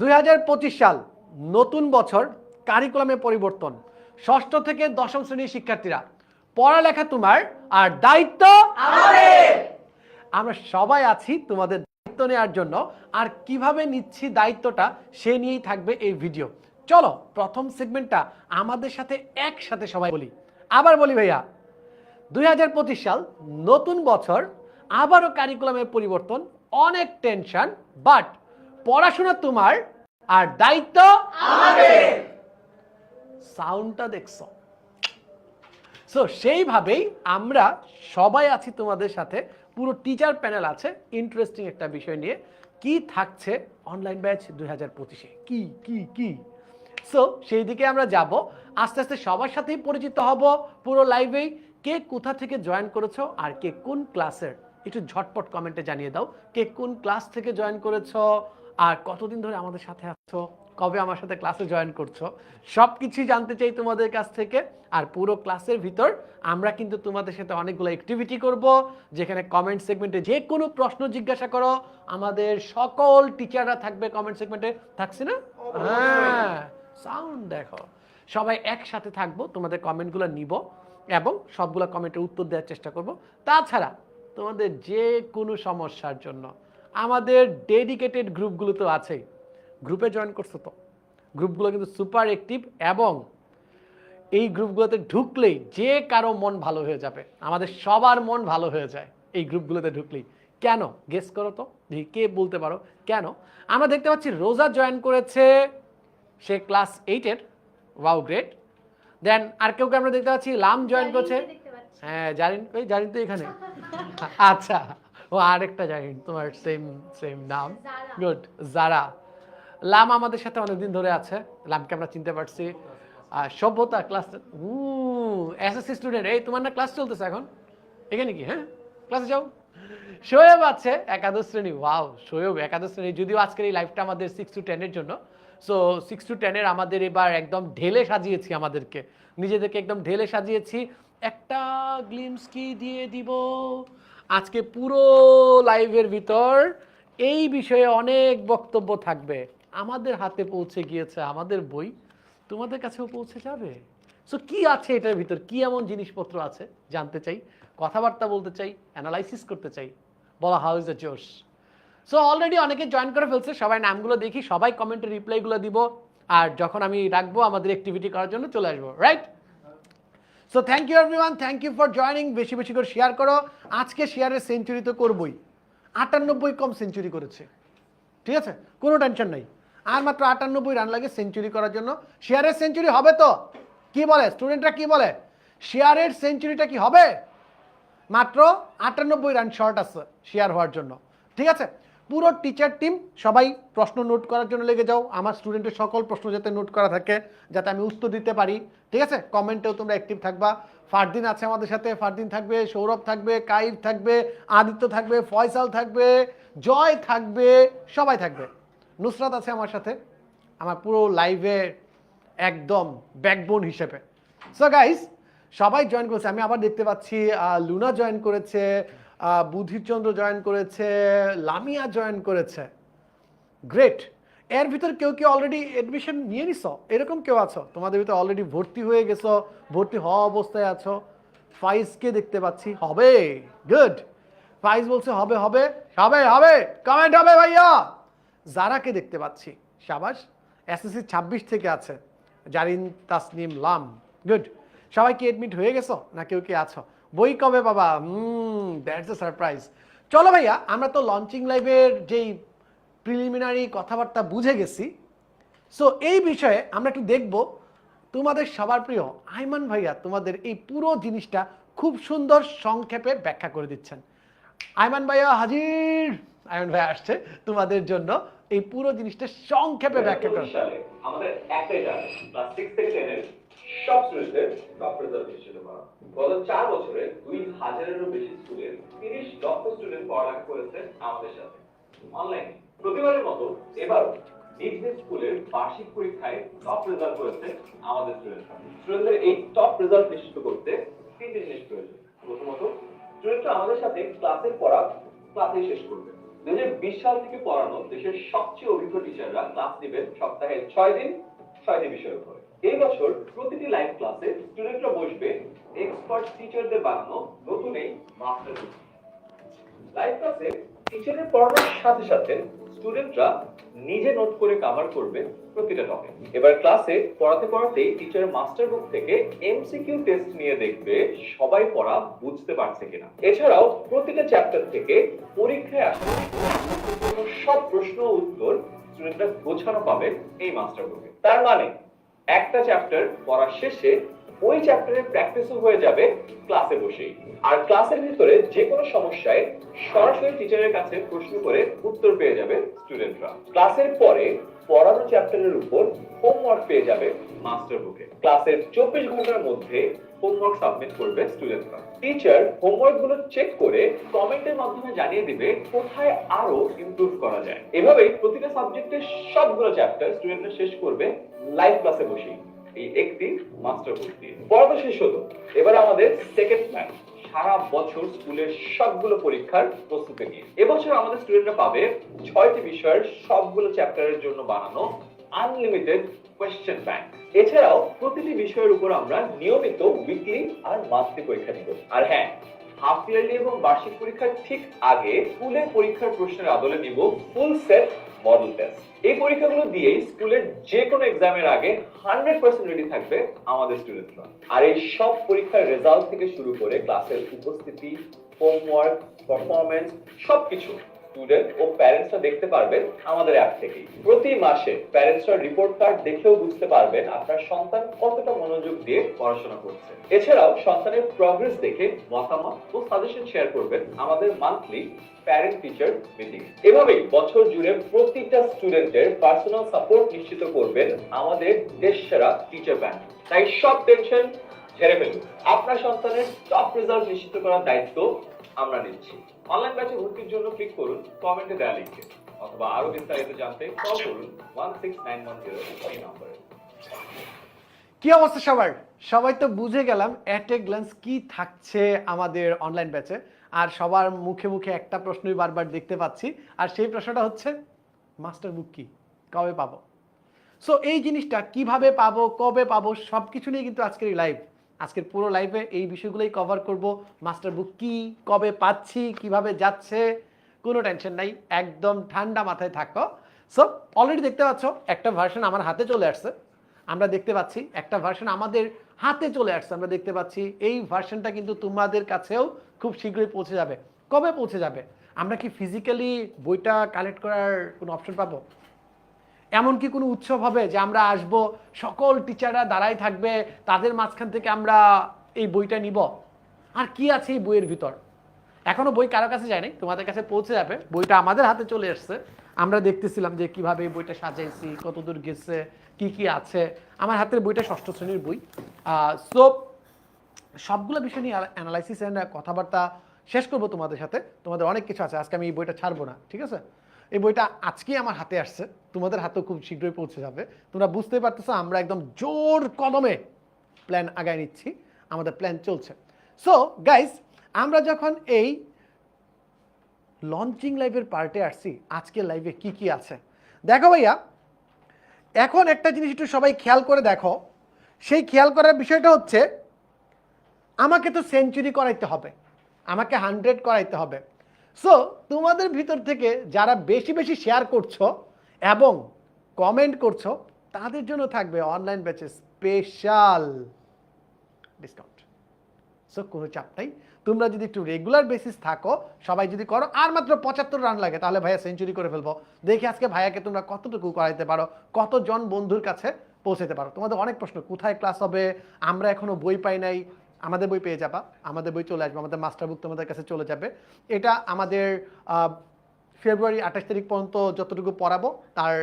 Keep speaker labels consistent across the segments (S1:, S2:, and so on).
S1: 2025 সাল, নতুন বছর, কারিকুলামে পরিবর্তন। ষষ্ঠ থেকে দশম শ্রেণীর শিক্ষার্থীরা, পড়ালেখা তোমার আর দায়িত্ব আমাদের। আমরা সবাই আছি তোমাদের দায়িত্ব নেওয়ার জন্য, আর কিভাবে নিচ্ছি দায়িত্বটা সে নিয়েই থাকবে এই ভিডিও। চলো প্রথম সেগমেন্টটা আমাদের সাথে একসাথে সবাই বলি। আবার বলি ভাইয়া, 2025 সাল, নতুন বছর, আবারও কারিকুলামের পরিবর্তন, অনেক টেনশন, বাট পড়াশোনা তোমার আর দায়িত্ব আমাদের। সাউন্ডটা দেখছো? সো সেইভাবেই আমরা সবাই আছি তোমাদের সাথে, পুরো টিচার প্যানেল আছে ইন্টারেস্টিং একটা বিষয় নিয়ে। কি থাকছে অনলাইন ব্যাচ 2025-এ, কি কি কি সো সেই দিকে আমরা যাব। আস্তে আস্তে সবার সাথেই পরিচিত হব পুরো লাইভেই। কে কোথা থেকে জয়েন করেছো আর কে কোন ক্লাসের, একটু ঝটপট কমেন্টে জানিয়ে দাও। কে কোন ক্লাস থেকে জয়েন করেছো আর কতদিন ধরে আমাদের সাথে আছো, কবে আমার সাথে ক্লাসে জয়েন করছো, সব কিছুই জানতে চাই তোমাদের কাছ থেকে। আর পুরো ক্লাসের ভিতর আমরা কিন্তু তোমাদের সাথে অনেকগুলো অ্যাক্টিভিটি করব, যেখানে কমেন্ট সেগমেন্টে যে কোনো প্রশ্ন জিজ্ঞাসা করো, আমাদের সকল টিচাররা থাকবে কমেন্ট সেগমেন্টে। থাকছি না? হ্যাঁ, সাউন্ড দেখো। সবাই একসাথে থাকবো, তোমাদের কমেন্টগুলো নিব এবং সবগুলো কমেন্টের উত্তর দেওয়ার চেষ্টা করব। তাছাড়া তোমাদের যে কোনো সমস্যার জন্য আমাদের ডেডিকেটেড গ্রুপগুলো তো আছেই। গ্রুপে জয়েন করছো তো? গ্রুপগুলো কিন্তু সুপার অ্যাক্টিভ, এবং এই গ্রুপগুলোতে ঢুকলেই যে কারো মন ভালো হয়ে যাবে। আমাদের সবার মন ভালো হয়ে যায় এই গ্রুপগুলোতে ঢুকলেই। কেন গেস করো তো, কে বলতে পারো কেন? আমরা দেখতে পাচ্ছি রোজা জয়েন করেছে, সে ক্লাস 8-এর। Wow, great. দেন আর কেউ আমরা দেখতে পাচ্ছি লাম জয়েন করেছে। হ্যাঁ, জারিন তো এখানে। আচ্ছা, ও আরেকটা জারিন, তোমার সেম সেম নাম। গুড, যারা। লাম আমাদের সাথে অনেকদিন ধরে আছে, লামকে আমরা চিনতে পারছি। সভ্যতা ক্লাস, এসএসসি স্টুডেন্ট। এই তোমার না ক্লাস চলতেছে এখন এখানে? কি হ্যাঁ, ক্লাসে যাও। শোয়েব আছে একাদশ শ্রেণী। ওয়াও, শোয়েব একাদশ শ্রেণী। যদিও আজকের এই লাইভটা আমাদের 6 to 10-এর জন্য। সো 6 to 10-এর আমাদের এবার একদম ঢেলে সাজিয়েছি, আমাদেরকে নিজেদেরকে একদম ঢেলে সাজিয়েছি। একটা গ্লিমস কি দিয়ে দিব আজকে পুরো লাইভের ভিতর, এই বিষয়ে অনেক বক্তব্য থাকবে। আমাদের হাতে পৌঁছে গিয়েছে আমাদের বই, তোমাদের কাছেও পৌঁছে যাবে। সো কি আছে এটার ভিতর, কি এমন জিনিসপত্র আছে জানতে চাই, কথাবার্তা বলতে চাই, অ্যানালাইসিস করতে চাই। বলা হাউ ইজ দ্য জোশ। সো অলরেডি অনেকে জয়েন করে ফেলছে, সবাই নামগুলো দেখি, সবাই কমেন্টে রিপ্লাইগুলো দিব। আর যখন আমি রাখবো আমাদের অ্যাক্টিভিটি করার জন্য চলে আসবো, right? So thank you everyone, thank you for joining. বেশি বেশি করে শেয়ার করো। আজকে শেয়ারের সেঞ্চুরি তো করবই, 98 কম সেঞ্চুরি করেছে, ঠিক আছে, কোনো টেনশন নাই। আর মাত্র 98 রান লাগে সেঞ্চুরি করার জন্য। শেয়ারের সেঞ্চুরি হবে তো? কি বলে স্টুডেন্টরা, কি বলে? শেয়ারের সেঞ্চুরিটা কি হবে? মাত্র 98 রান শর্ট আছে শেয়ার হওয়ার জন্য, ঠিক আছে? পুরো টিচার টিম সবাই প্রশ্ন নোট করার জন্য লেগে যাও। আমার স্টুডেন্টের সকল প্রশ্ন যাতে নোট করা থাকে, যাতে আমি উত্তর দিতে পারি, ঠিক আছে? কমেন্টেও তোমরা অ্যাক্টিভ থাকবা। ফারদিন আছে আমাদের সাথে, ফারদিন থাকবে, সৌরভ থাকবে, কাইফ থাকবে, আদিত্য থাকবে, ফয়সাল থাকবে, জয় থাকবে, সবাই থাকবে। নুসরাত আছে আমার সাথে, আমার পুরো লাইভে একদম ব্যাকবোন হিসেবে। সো গাইস, সবাই জয়েন করেছে। আমি আবার দেখতে পাচ্ছি লুনা জয়েন করেছে, বুদ্ধিচন্দ্র জয়েন করেছে, লামিয়া জয়েন করেছে। গ্রেট। এর ভিতর কেউ কেউ অলরেডি অ্যাডমিশন নিয়ে নিছো, এরকম কেউ আছো? তোমাদের ভিতরে অলরেডি ভর্তি হয়ে গেছো, ভর্তি হওয়া অবস্থায় আছো। ফাইজকে দেখতে পাচ্ছি, হবে। গুড। ফাইজ বলছে হবে হবে হবে হবে, কমেন্ট হবে ভাইয়া। যারাকে দেখতে পাচ্ছি, সাবাস। এসএসসি 26 থেকে আছে জারিন, তাসনিম, লাম। গুড। সবাই কি এডমিট হয়ে গেছো না কেউ কি আছো? বই কবে বাবা? That's a surprise. চলো ভাইয়া, আমরা তো লঞ্চিং লাইভের যেই প্রিলিমিনারি কথাবার্তা বুঝে গেছি। সো এই বিষয়ে আমরা একটু দেখব। তোমাদের সবার প্রিয় আইমান ভাইয়া তোমাদের এই পুরো জিনিসটা খুব সুন্দর সংক্ষেপে ব্যাখ্যা করে দিচ্ছেন। আইমান ভাইয়া হাজির। আইমান ভাই আসছে তোমাদের জন্য এই পুরো জিনিসটা সংক্ষেপে ব্যাখ্যা করে।
S2: আমাদের একটাই টার্গেট, ক্লাস 6 থেকে 10 এর সব স্টুডেন্টদের টপ রেজাল্ট নিশ্চিত করা। গত 4 বছরে 2000-এরও বেশি স্কুলের 30 লক্ষ স্টুডেন্ট পড়ালেখা করেছে আমাদের সাথে অনলাইনে। প্রতিবারের মতো এবারও নিজ নিজ স্কুলের বার্ষিক পরীক্ষায় টপ রেজাল্ট করেছে আমাদের স্টুডেন্টরা। স্টুডেন্টদের এই টপ রেজাল্ট নিশ্চিত করতে 3টি জিনিস প্রয়োজন। প্রথমত, স্টুডেন্টরা আমাদের সাথে ক্লাসের পড়া ক্লাসেই শেষ করবে। 2020 সাল থেকে পড়ানো দেশের সবচেয়ে অভিজ্ঞ টিচাররা ক্লাস নেবেন সপ্তাহে 6 দিন 6টি বিষয়ের উপরে। এই বছর প্রতিটি লাইভ ক্লাসে স্টুডেন্টরা বসবে এক্সপার্ট টিচারদের বানানো নতুন এই মাস্টার বুক। লাইভ ক্লাসে টিচারের পড়ানোর সাথে সাথে স্টুডেন্টরা নিজে নোট করে কভার করবে প্রতিটা টপিক। এবার ক্লাসে পড়াতে পড়াতেই টিচার মাস্টার বুক থেকে এমসিকিউ টেস্ট নিয়ে দেখবে সবাই পড়া বুঝতে পারছে কিনা। এছাড়াও প্রতিটা চ্যাপ্টার থেকে পরীক্ষায় আসা সব প্রশ্ন ও উত্তর স্টুডেন্টরা গোছানো পাবে এই মাস্টার বুকে। তার মানে একটা চ্যাপ্টার পড়া শেষে ওই চ্যাপ্টারের প্র্যাকটিসও হয়ে যাবে ক্লাসে বসেই। আর ক্লাসের ভিতরে যে কোনো সমস্যায় সরাসরি টিচারের কাছে প্রশ্ন করে উত্তর পেয়ে যাবে স্টুডেন্টরা। ক্লাসের পরে পড়ানো চ্যাপ্টারের উপর হোমওয়ার্ক পেয়ে যাবে মাস্টার বুকে। ক্লাসের 24 ঘন্টার মধ্যে হোমওয়ার্ক সাবমিট করবে স্টুডেন্টরা। টিচার হোমওয়ার্ক গুলো চেক করে কমেন্টের মাধ্যমে জানিয়ে দিবে কোথায় আরো ইমপ্রুভ করা যায়। এভাবেই প্রতিটা সাবজেক্টের সবগুলো চ্যাপ্টার স্টুডেন্টরা শেষ করবে লাইভ ক্লাসে বসেই এই একটি মাস্টার বুক দিয়ে। পড়া শেষ হলো, এবার আমাদের সেকেন্ড প্ল্যান সারা বছর স্কুলের সবগুলো পরীক্ষার প্রস্তুতি নিয়ে। এবছর আমাদের স্টুডেন্টরা পাবে 6টি বিষয়ের সবগুলো চ্যাপ্টারের জন্য বানানো আনলিমিটেড কোয়েশ্চেন ব্যাংক। এছাড়াও প্রতিটি বিষয়ের উপর আমরা নিয়মিত উইকলি আর মান্থলি পরীক্ষা নিব। আর হ্যাঁ, হাফ ইয়ারলি এবং বার্ষিক পরীক্ষার ঠিক আগে স্কুলের পরীক্ষার প্রশ্নের আদলে নিব ফুল সেট মডেল টেস্ট। এই পরীক্ষাগুলো দিয়ে স্কুলের যে কোনো এক্সামের আগে 100% রেডি থাকবে আমাদের স্টুডেন্টরা। আর এই সব পরীক্ষার রেজাল্ট থেকে শুরু করে ক্লাসের উপস্থিতি, হোমওয়ার্ক, পারফরম্যান্স সবকিছু স্টুডেন্ট ও প্যারেন্টসরা দেখতে পারবেন আমাদের অ্যাপ থেকেই। প্রতি মাসে প্যারেন্টসরা রিপোর্ট কার্ড দেখেও বুঝতে পারবেন আপনার সন্তান কতটা মনোযোগ দিয়ে পড়াশোনা করছে। এছাড়াও সন্তানের প্রগ্রেস দেখে মতামত ও সাজেশন শেয়ার করবেন আমাদের মান্থলি প্যারেন্ট টিচার মিটিং। এভাবেই বছর জুড়ে প্রতিটা স্টুডেন্টের পার্সোনাল সাপোর্ট নিশ্চিত করবেন আমাদের দেশসেরা টিচার ব্যাংক। তাই সব টেনশন ঝেড়ে ফেলুন। আপনার সন্তানের টপ রেজাল্ট নিশ্চিত করার দায়িত্ব আমরা নিচ্ছি। অনলাইন ব্যাচে ভর্তির জন্য ক্লিক করুন কমেন্টে দেওয়া লিঙ্কে, অথবা আরো বিস্তারিত জানতে কল করুন 16910 এই নম্বরে।
S1: কি অবস্থা সবার? সবাই তো বুঝে গেলাম এট এ গ্ল্যান্স কি থাকছে আমাদের অনলাইন ব্যাচে। আর সবার মুখে মুখে একটা প্রশ্নই বারবার দেখতে পাচ্ছি, আর সেই প্রশ্নটা হচ্ছে মাস্টার বুক কি, কবে পাবো? সো এই জিনিসটা কিভাবে পাবো, কবে পাবো, সব কিছু নিয়ে কিন্তু আজকের এই লাইভ, আজকের পুরো লাইভে এই বিষয়গুলোই কভার করব। মাস্টার বুক কি, কবে পাচ্ছি, কিভাবে যাচ্ছে, কোনো টেনশন নাই, একদম ঠান্ডা মাথায় থাকো। সো অলরেডি দেখতে পাচ্ছ একটা ভার্সন আমার হাতে চলে আসছে। আমরা দেখতে পাচ্ছি একটা ভার্সন আমাদের হাতে চলে আসছে। আমরা দেখতে পাচ্ছি এই ভার্সনটা কিন্তু তোমাদের কাছেও খুব শীঘ্রই পৌঁছে যাবে। কবে পৌঁছে যাবে? আমরা কি ফিজিক্যালি বইটা কালেক্ট করার কোনো অপশন পাবো? এমন কি কোনো উৎসব হবে যে আমরা আসব, সকল টিচাররা দাঁড়াই থাকবে, তাদের মাঝখান থেকে আমরা এই বইটা নিব? আর কি আছে এই বইয়ের ভিতর? এখনো বই কারো কাছে যায় নাই, তোমাদের কাছে পৌঁছে যাবে। বইটা আমাদের হাতে চলে আসছে। আমরা দেখতেছিলাম যে কিভাবে এই বইটা সাজাইছি, কতদূর গেছে, কি কি আছে। আমার হাতের বইটা 6ষ্ঠ শ্রেণীর বই। সো সবগুলো বিষয় নিয়ে অ্যানালাইসিস অ্যান্ড কথাবার্তা শেষ করবো তোমাদের সাথে। তোমাদের অনেক কিছু আছে, আজকে আমি এই বইটা ছাড়বো না, ঠিক আছে? এই বইটা আজকেই আমার হাতে আসছে, তোমাদের হাতেও খুব শীঘ্রই পৌঁছে যাবে। তোমরা বুঝতে পারতেছো আমরা একদম জোর কদমে প্ল্যান আগায় নিচ্ছি, আমাদের প্ল্যান চলছে। সো গাইস, আমরা যখন এই লঞ্চিং লাইভের পার্টে আসছি, আজকের লাইভে কি কি আছে দেখো ভাইয়া। এখন একটা জিনিস একটু সবাই খেয়াল করে দেখো। সেই খেয়াল করার বিষয়টা হচ্ছে, আমাকে তো সেঞ্চুরি করাইতে হবে, আমাকে 100 করাইতে হবে। সো তোমাদের ভিতর থেকে যারা বেশি বেশি শেয়ার করছো এবং কমেন্ট করছো, তাদের জন্য থাকবে অনলাইন ব্যাচে স্পেশাল ডিসকাউন্ট। সো কোনো চাপ নাই, তোমরা যদি একটু রেগুলার বেসিস থাকো, সবাই যদি করো, আর মাত্র 75 রান লাগে, তাহলে ভাইয়া সেঞ্চুরি করে ফেলবো। দেখি আজকে ভাইয়াকে তোমরা কতটুকু করাইতে পারো, কতজন বন্ধুর কাছে পৌঁছাতে পারো। তোমাদের অনেক প্রশ্ন, কোথায় ক্লাস হবে, আমরা এখনো বই পাই নাই। আমাদের বই পেয়ে যাবা, আমাদের বই চলে আসবে, আমাদের মাস্টার বুক তোমাদের কাছে চলে যাবে। এটা আমাদের ফেব্রুয়ারি 28 তারিখ পর্যন্ত যতটুকু পড়াবো তার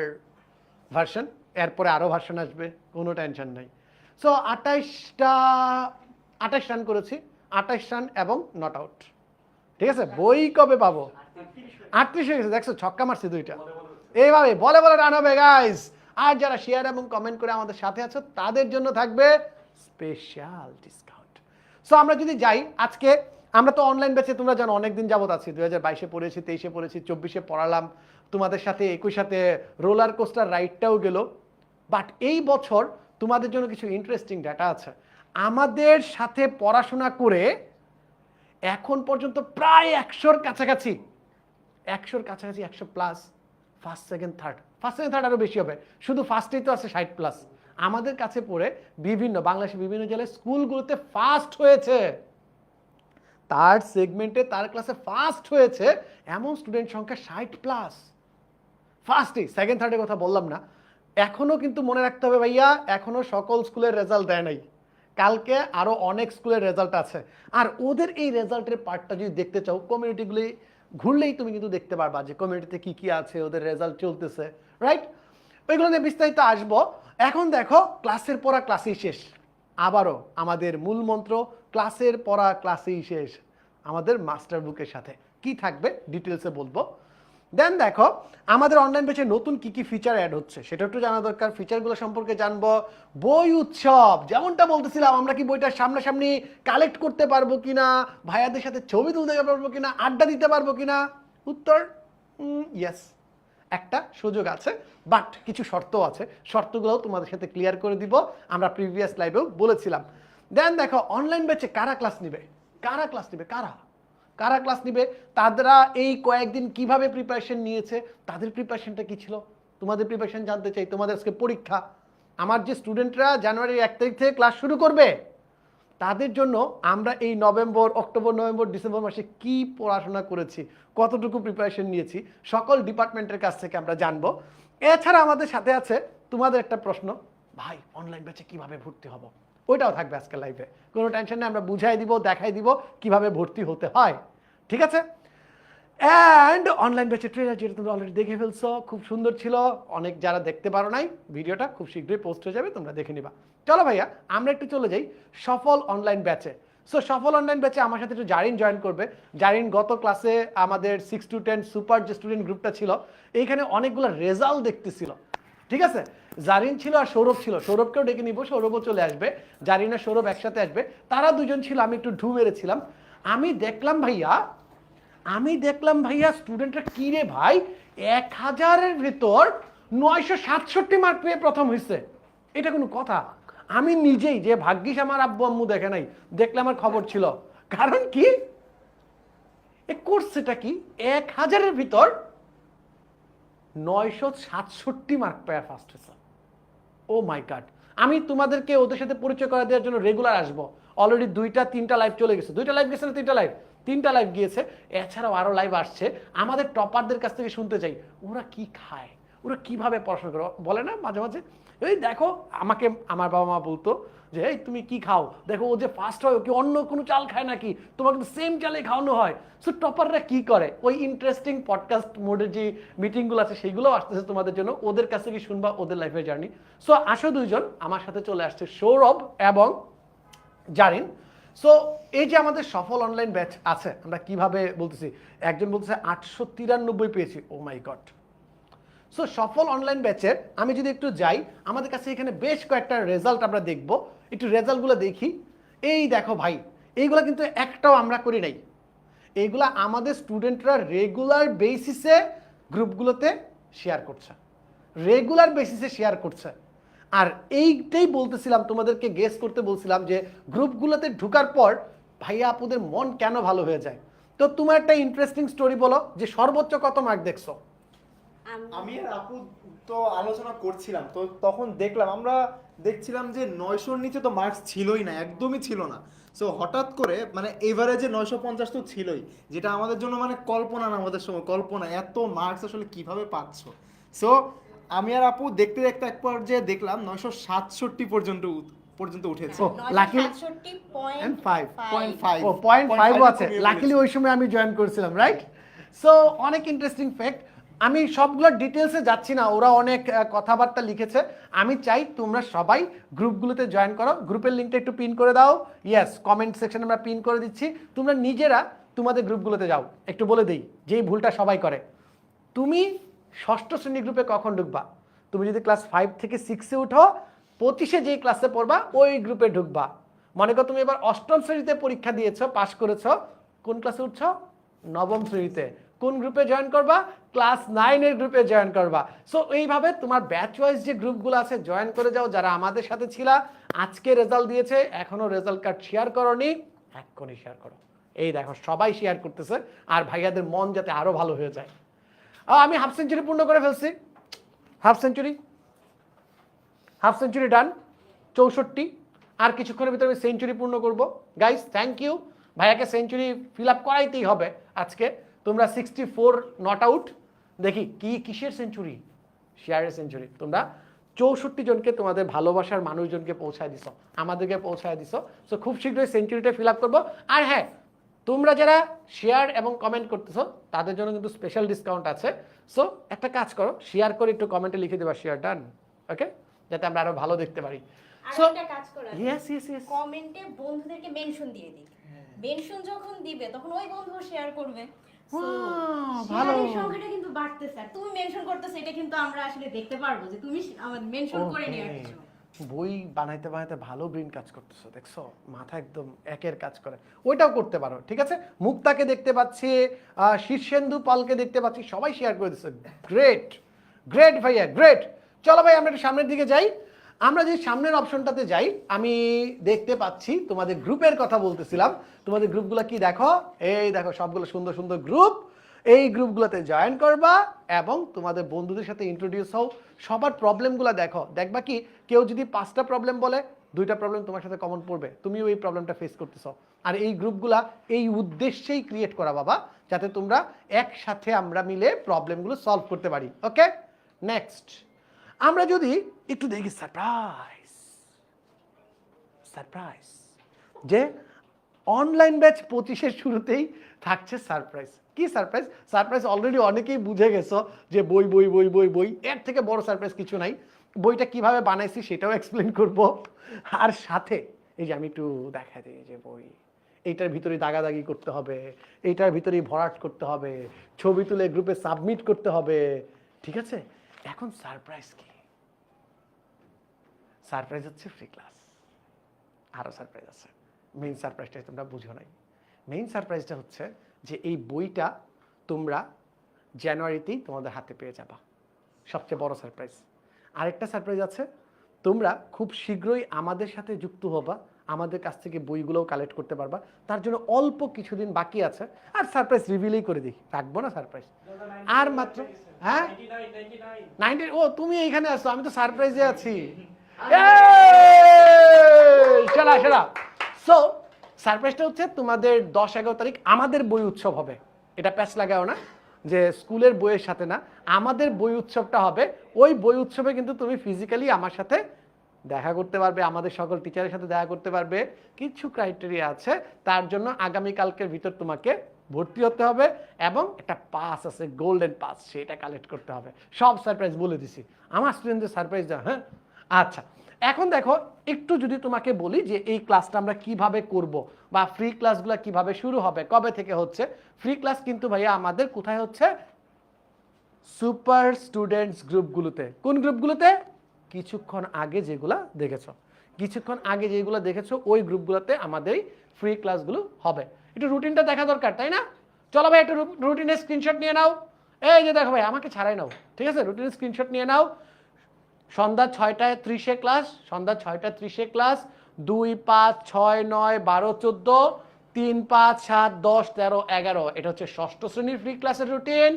S1: ভার্সন, এরপরে আরও ভার্সন আসবে, কোনো টেনশন নাই। সো 28 রান করেছি, 28 রান এবং নট আউট, ঠিক আছে? বই কবে পাবো? 38 হয়ে গেছে, দেখছো ছক্কা মারছি দুইটা। এইভাবে বলে বলে রান হবে গাইস। আর যারা শেয়ার এবং কমেন্ট করে আমাদের সাথে আছো, তাদের জন্য থাকবে স্পেশাল ডিসকাউন্ট। সো আমরা যদি যাই, আজকে আমরা তো অনলাইন ব্যাচে তোমরা জানো অনেকদিন যাবত আছি, 2022-এ পড়েছি, 23-এ পড়েছি, 24-এ পড়ালাম তোমাদের সাথে, 21-এ রোলার কোস্টার রাইডটাও গেল। বাট এই বছর তোমাদের জন্য কিছু ইন্টারেস্টিং ডাটা আছে। আমাদের সাথে পড়াশোনা করে এখন পর্যন্ত প্রায় 100-র কাছাকাছি, 100+ ফার্স্ট সেকেন্ড থার্ড আরো বেশি হবে, শুধু ফার্স্টেই তো আছে 60+। আমাদের কাছে পড়ে বিভিন্ন বাংলাদেশের বিভিন্ন জেলায় স্কুলগুলোতে ফার্স্ট হয়েছে, তার সেগমেন্টে তার ক্লাসে ফার্স্ট হয়েছে এমন স্টুডেন্ট সংখ্যা 60+। ফার্স্টই, সেকেন্ড থার্ডের কথা বললাম না। এখনো কিন্তু মনে রাখতে হবে ভাইয়া, এখনো সকল স্কুলের রেজাল্ট দেয় নাই, কালকে আরো অনেক স্কুলের রেজাল্ট আছে। আর ওদের এই রেজাল্টের পার্টটা যদি দেখতে চাও, কমিউনিটিগুলি ঘুরলেই তুমি কিন্তু দেখতে পারবা যে কমিউনিটিতে কি কি আছে, ওদের রেজাল্ট চলতেছে, রাইট? ওইগুলো নিয়ে বিস্তারিত আসবো। এখন দেখো, ক্লাসের পড়া ক্লাসেই শেষ। আবারও আমাদের মূল মন্ত্র, ক্লাসের পড়া ক্লাসেই শেষ, আমাদের মাস্টার বুকের সাথে কি থাকবে ডিটেলসে বলবো। দেন দেখো, আমাদের অনলাইন ব্যাচে নতুন কি কি ফিচার অ্যাড হচ্ছে সেটা একটু জানা দরকার। ফিচারগুলো সম্পর্কে জানবো। বই উৎসব, যেমনটা বলতেছিলাম, আমরা কি বইটা সামনাসামনি কালেক্ট করতে পারবো কিনা, ভাইয়াদের সাথে ছবি তুলতে পারবো কিনা, আড্ডা দিতে পারবো কিনা? উত্তর ইয়েস, একটা সুযোগ আছে, বাট কিছু শর্ত আছে, শর্তগুলোও তোমাদের সাথে ক্লিয়ার করে দিব, আমরা প্রিভিয়াস লাইভেও বলেছিলাম। দেন দেখো, অনলাইন ব্যাচে কারা ক্লাস নিবে, কারা ক্লাস নিবে, তারা এই কয়েকদিন কিভাবে প্রিপারেশন নিয়েছে, তাদের প্রিপারেশনটা কি ছিল, তোমাদের প্রিপারেশন জানতে চাই। তোমাদের আজকে পরীক্ষা, আমার যে স্টুডেন্টরা জানুয়ারির 1 তারিখ থেকে ক্লাস শুরু করবে তাদের জন্য আমরা এই অক্টোবর নভেম্বর ডিসেম্বর মাসে কি পড়াশোনা করেছি, কতটুকু প্রিপারেশন নিয়েছি, সকল ডিপার্টমেন্টের কাছ থেকে আমরা জানবো। এছাড়া আমাদের সাথে আছে তোমাদের একটা প্রশ্ন, ভাই অনলাইন ব্যাচে কিভাবে ভর্তি হব, ওইটাও থাকবে আজকে লাইভে, কোনো টেনশন নেই, আমরা বুঝাই দিব, দেখাই দিব কিভাবে ভর্তি হতে হয়, ঠিক আছে? অ্যান্ড অনলাইন ব্যাচের ট্রেলার যেটা তোমরা অলরেডি দেখে ফেলছো, খুব সুন্দর ছিল। অনেক যারা দেখতে পারো নাই, ভিডিওটা খুব শীঘ্রই পোস্ট হয়ে যাবে, তোমরা দেখে নিবা। চলো ভাইয়া, আমরা একটু চলে যাই সফল অনলাইন ব্যাচে। সো সফল অনলাইন ব্যাচে আমার সাথে একটু জারিন জয়েন করবে। জারিন গত ক্লাসে আমাদের 6 to 10 সুপার যে স্টুডেন্ট গ্রুপটা ছিল, এইখানে অনেকগুলো রেজাল্ট দেখতেছিল, ঠিক আছে? জারিন ছিল আর সৌরভ ছিল, সৌরভকেও ডেকে নিব, সৌরভও চলে আসবে, জারিন আর সৌরভ একসাথে আসবে। তারা দুজন ছিল, আমি একটু ঢু মেরেছিলাম। আমি দেখলাম ভাইয়া স্টুডেন্টরা কি রে ভাই, 1000-এর ভেতর 967 মার্ক পেয়ে প্রথম হয়েছে, এটা কোনো কথা? আমি নিজেই, যে ভাগ্যিস আমার আব্বু আম্মু দেখে নাই, দেখলে আমার খবর ছিল। কারণ কি, এ কোর্সটা কি 1000-এর ভিতর 967 মার্ক পেয়ে ফার্স্ট হয়েছে। ও মাই গড! আমি তোমাদেরকে ওদের সাথে পরিচয় করা দেওয়ার জন্য রেগুলার আসবো। অলরেডি 2-3টা লাইভ চলে গেছে, 2টা লাইভ গেছে না 3টা লাইভ গিয়েছে, এছাড়াও আরো লাইভ আসছে। আমাদের টপারদের কাছ থেকে শুনতে চাই, ওরা কি খায়, ওরা কিভাবে পড়াশোনা করে। বলে না মাঝে মাঝে, এই দেখো, আমাকে আমার বাবা মা বলতো যে এই তুমি কি খাও, দেখো ও যে ফার্স্ট হয়, ও কি অন্য কোনো চাল খায় নাকি, তোমাকে সেম চালে খাওয়ানো হয়। সো টপাররা কি করে, ওই ইন্টারেস্টিং পডকাস্ট মোডের যে মিটিংগুলো আছে সেগুলো আসতেছে তোমাদের জন্য, ওদের কাছ থেকে শুনবা ওদের লাইফের জার্নি। সো আসো, দুইজন আমার সাথে চলে আসছে, সৌরভ এবং জারিন। সো এই যে আমাদের সফল অনলাইন ব্যাচ আছে, আমরা কিভাবে বলতেছি, একজন বলতেছে 893 পেয়েছি, ও মাই গড। সো সফল অনলাইন ব্যাচের আমি যদি একটু যাই, আমাদের কাছে এখানে বেশ কয়েকটা রেজাল্ট আমরা দেখব, একটু রেজাল্টগুলো দেখি। এই দেখো ভাই, এইগুলো কিন্তু একটাও আমরা করি নাই, এইগুলা আমাদের স্টুডেন্টরা রেগুলার বেসিসে গ্রুপগুলোতে শেয়ার করছে, আর এইটাই বলতেছিলাম তোমাদেরকে, গেস করতে বলছিলাম যে গ্রুপগুলোতে ঢোকার পর ভাইয়া আপুদের মন কেন ভালো হয়ে যায়। তো তোমার একটা ইন্টারেস্টিং স্টোরি বলো, যে সর্বোচ্চ কত মার্ক দেখছো?
S3: আমি আর আপু তো আলোচনা করছিলাম, তো তখন আমরা দেখছিলাম যে 900-র নিচে তো মার্কস ছিলই না, একদমই ছিল না। সো হঠাৎ করে মানে এভারেজে 950 তো ছিলই, যেটা আমাদের জন্য মানে কল্পনা না, আমাদের সময় কল্পনা, এত মার্কস আসলে কিভাবে পাচ্ছ। সো আমি আর আপু দেখতে দেখতে এক পর্যায়ে দেখলাম 967 পর্যন্ত উঠেছে।
S1: লাকিলি ওই সময় আমি জয়েন করেছিলাম, রাইট? সো অনেক ইন্টারেস্টিং ফ্যাক্ট, আমি সবগুলো ডিটেলসে যাচ্ছি না, ওরা অনেক কথাবার্তা লিখেছে। আমি চাই তোমরা সবাই গ্রুপগুলোতে জয়েন করো, গ্রুপের লিঙ্কটা একটু পিন করে দাও। ইয়েস, কমেন্ট সেকশনে আমরা পিন করে দিচ্ছি, তোমরা নিজেরা তোমাদের গ্রুপগুলোতে যাও। একটু বলে দিই, যেই ভুলটা সবাই করে, তুমি ষষ্ঠ শ্রেণী গ্রুপে কখন ঢুকবা? তুমি যদি ক্লাস 5 থেকে 6-এ উঠো, 25-এ যেই ক্লাসে পড়বা ওই গ্রুপে ঢুকবা। মনে করো তুমি এবার 8ম শ্রেণীতে পরীক্ষা দিয়েছো, পাশ করেছো, কোন ক্লাসে উঠছো? নবম শ্রেণীতে। কোন গ্রুপে জয়েন করবা? ক্লাস 9 এর গ্রুপে জয়েন করবা। সো এইভাবে তোমার ব্যাচ ওয়াইজ যে গ্রুপগুলো আছে জয়েন করে যাও। যারা আমাদের সাথে ছিলা, আজকে রেজাল্ট দিয়েছে, এখনো রেজাল্ট কার্ড শেয়ার করোনি, এক্ষুনি শেয়ার করো। এই দেখো সবাই শেয়ার করতেছে, আর ভাইয়াদের মন যাতে আরো ভালো হয়ে যায়। আমি হাফ সেঞ্চুরি পূর্ণ করে ফেলছি, হাফ সেঞ্চুরি ডান, 64। আর কিছুক্ষণের ভিতরে আমি সেঞ্চুরি পূর্ণ করব। গাইস থ্যাংক ইউ, ভাইয়াকে সেঞ্চুরি ফিল আপ করাইতেই হবে আজকে। তোমরা 64 নট আউট। দেখি কিসের সেঞ্চুরি? শেয়ারের সেঞ্চুরি। তোমরা 64 জনকে তোমাদের ভালোবাসার মানুষজনকে পৌঁছায় দিছো, আমাদেরকে পৌঁছায় দিছো। সো খুব শীঘ্রই সেঞ্চুরিটা ফিল আপ করবো। আর হ্যাঁ, তোমরা যারা শেয়ার এবং কমেন্ট করতেছো তাদের জন্য কিন্তু স্পেশাল ডিসকাউন্ট আছে। সো একটা কাজ করো, শেয়ার করে একটু কমেন্টে লিখে দেবা শেয়ার ডান, ওকে, যাতে আমরা আরো ভালো দেখতে পারি। সো
S4: আরেকটা কাজ করা
S1: ইয়েস
S4: কমেন্টে বন্ধুদেরকে মেনশন দিয়ে দিই। মেনশন যখন দিবে তখন ওই বন্ধু শেয়ার করবে। So,
S1: ভালো।
S4: শেয়ারের সংখ্যাটা কিন্তু বাড়তেছে। আর তুমি মেনশন করতেছো, এটা কিন্তু আমরা আসলে দেখতে পারবো যে তুমি আমাদের মেনশন করে নিয়ে আসছো।
S1: বই বানাইতে বানাইতে ভালো ব্রেন কাজ করতেছো, দেখছো মাথা একদম একের কাজ করে। ওইটাও করতে পারো, ঠিক আছে। মুক্তাকে দেখতে পাচ্ছি, শীর্ষেন্দু পালকে দেখতে পাচ্ছি, সবাই শেয়ার করে দিচ্ছে। গ্রেট গ্রেট ভাইয়া, গ্রেট। চলো ভাই আমরা একটু সামনের দিকে যাই। আমরা যে সামনের অপশনটাতে যাই, আমি দেখতে পাচ্ছি তোমাদের গ্রুপের কথা বলতেছিলাম। তোমাদের গ্রুপগুলো কি দেখো, এই দেখো সবগুলো সুন্দর সুন্দর গ্রুপ। এই গ্রুপগুলোতে জয়েন করবা এবং তোমাদের বন্ধুদের সাথে ইন্ট্রোডিউস হও। সবার প্রবলেমগুলো দেখো, দেখবা কি কেউ যদি 5টা প্রবলেম বলে, 2টা প্রবলেম তোমার সাথে কমন পড়বে, তুমিও এই প্রবলেমটা ফেস করতেছো। আর এই গ্রুপগুলা এই উদ্দেশ্যেই ক্রিয়েট করা বাবা, যাতে তোমরা একসাথে আমরা মিলে প্রবলেমগুলো সলভ করতে পারি। ওকে, নেক্সট আমরা যদি একটু দেখি সারপ্রাইজ, যে অনলাইন ব্যাচ 25-এর শুরুতেই থাকছে সারপ্রাইজ। কি সারপ্রাইজ? সারপ্রাইজ অলরেডি অনেকেই বুঝে গেছো যে বই বই বই বই বই, এর থেকে বড় সারপ্রাইজ কিছু নাই। বইটা কিভাবে বানাইছি সেটাও এক্সপ্লেন করব। আর সাথে এই যে আমি একটু দেখা দিই যে বই, এইটার ভিতরে দাগাদাগি করতে হবে, এইটার ভিতরেই ভরাট করতে হবে, ছবি তুলে গ্রুপে সাবমিট করতে হবে, ঠিক আছে। এখন সারপ্রাইজ কি? সারপ্রাইজ হচ্ছে ফ্রি ক্লাস। আরও সারপ্রাইজ আছে। মেইন সারপ্রাইজটা তোমরা বুঝো নাই। মেইন সারপ্রাইজটা হচ্ছে যে এই বইটা তোমরা জানুয়ারিতেই তোমাদের হাতে পেয়ে যাবা, সবচেয়ে বড় সারপ্রাইজ। আরেকটা সারপ্রাইজ আছে, তোমরা খুব শীঘ্রই আমাদের সাথে যুক্ত হবা, আমাদের কাছ থেকে বইগুলোও কালেক্ট করতে পারবা। তার জন্য অল্প কিছুদিন বাকি আছে। আর সারপ্রাইজ রিভিলেই করে দিই, রাখবো না সারপ্রাইজ। আর মাত্র হ্যাঁ 90। ও তুমি এইখানে আসো, আমি তো সারপ্রাইজে আছি। সেরা। সো সারপ্রাইজটা হচ্ছে তোমাদের 10-11 তারিখ আমাদের বই উৎসব হবে। এটা প্যাচ লাগাও না যে স্কুলের বইয়ের সাথে না, আমাদের বই উৎসবটা হবে। ওই বই উৎসবে কিন্তু তুমি ফিজিক্যালি আমার সাথে দেখা করতে পারবে, আমাদের সকল টিচারের সাথে দেখা করতে পারবে। কিছু ক্রাইটেরিয়া আছে, তার জন্য আগামীকালকের ভিতর তোমাকে ভর্তি হতে হবে এবং একটা পাস আছে, গোল্ডেন পাস, সেটা কালেক্ট করতে হবে। সব সারপ্রাইজ বলে দিছি, আমার স্টুডেন্টদের সারপ্রাইজ দাও। হ্যাঁ আচ্ছা, এখন দেখো একটু যদি তোমাকে বলি যে এই ক্লাসটা আমরা কিভাবে করব, বা ফ্রি ক্লাসগুলো কিভাবে শুরু হবে, কবে থেকে হচ্ছে। ফ্রি ক্লাস কিন্তু ভাইয়া আমাদের কোথায় হচ্ছে? সুপার স্টুডেন্টস গ্রুপগুলোতে। কোন গ্রুপগুলোতে? কিছুক্ষণ আগে যেগুলা দেখেছো ওই গ্রুপগুলোতে আমাদের ফ্রি ক্লাসগুলো হবে। একটু রুটিনটা দেখা দরকার, তাই না? চলো ভাই একটু রুটিনের স্ক্রিনশট নিয়ে নাও। এই যে দেখো ভাই, আমাকে ছাড়াই নাও, ঠিক আছে। রুটিনের স্ক্রিনশট নিয়ে নাও। সন্ধ্যা 6:30 ক্লাস, 6:30 2, 5, 6, 9, 12, 14, 3, 5, 7, 10, 13, 11। এটা হচ্ছে 6ষ্ঠ শ্রেণীর ফ্রি ক্লাসের রুটিন,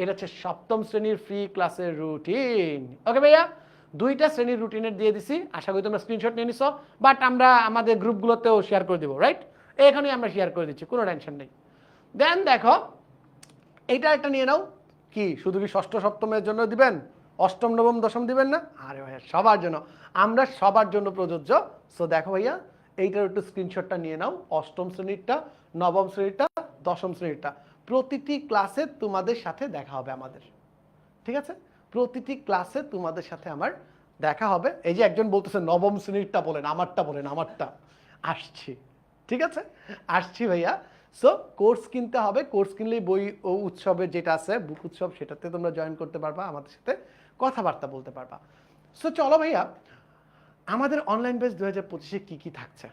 S1: এটা হচ্ছে 7ম শ্রেণীর ফ্রি ক্লাসের রুটিন। ওকে ভাইয়া, 2টা শ্রেণীর রুটিনের দিয়ে দিছি, আশা করি তোমরা স্ক্রিনশট নিয়ে নিছো। বাট আমরা আমাদের গ্রুপগুলোতেও শেয়ার করে দিব, রাইট? এখানেই আমরা শেয়ার করে দিচ্ছি, কোনো টেনশন নেই। দেন দেখো এইটা একটা নিয়ে নাও। কি শুধু কি 6ষ্ঠ 7মের জন্য দিবেন? 8ম 9ম 10ম দিবেন না? আরে ভাইয়া সবার জন্য, আমরা সবার জন্য প্রযোজ্য। সো দেখো ভাইয়া, এইটার একটু স্ক্রিনশটটা নিয়ে নাও। 8ম শ্রেণীরটা, 9ম শ্রেণীরটা, 10ম শ্রেণীরটা। প্রতিটি ক্লাসে তোমাদের সাথে দেখা হবে আমাদের, ঠিক আছে? প্রতিটি ক্লাসে তোমাদের সাথে আমার দেখা হবে। এই যে একজন বলতেছে 9ম শ্রেণীরটা বলেন, আমারটা আসছি, ঠিক আছে, আসছি ভাইয়া। সো কোর্স কিনতে হবে, কোর্স কিনলেই বই ও উৎসবের যেটা আছে বুক উৎসব, সেটাতে তোমরা জয়েন করতে পারবা, আমাদের সাথে কথাবার্তা বলতে পারবা। সো চলো ভাইয়া, আমাদের অনলাইন বেস 2025-এ কি থাকছে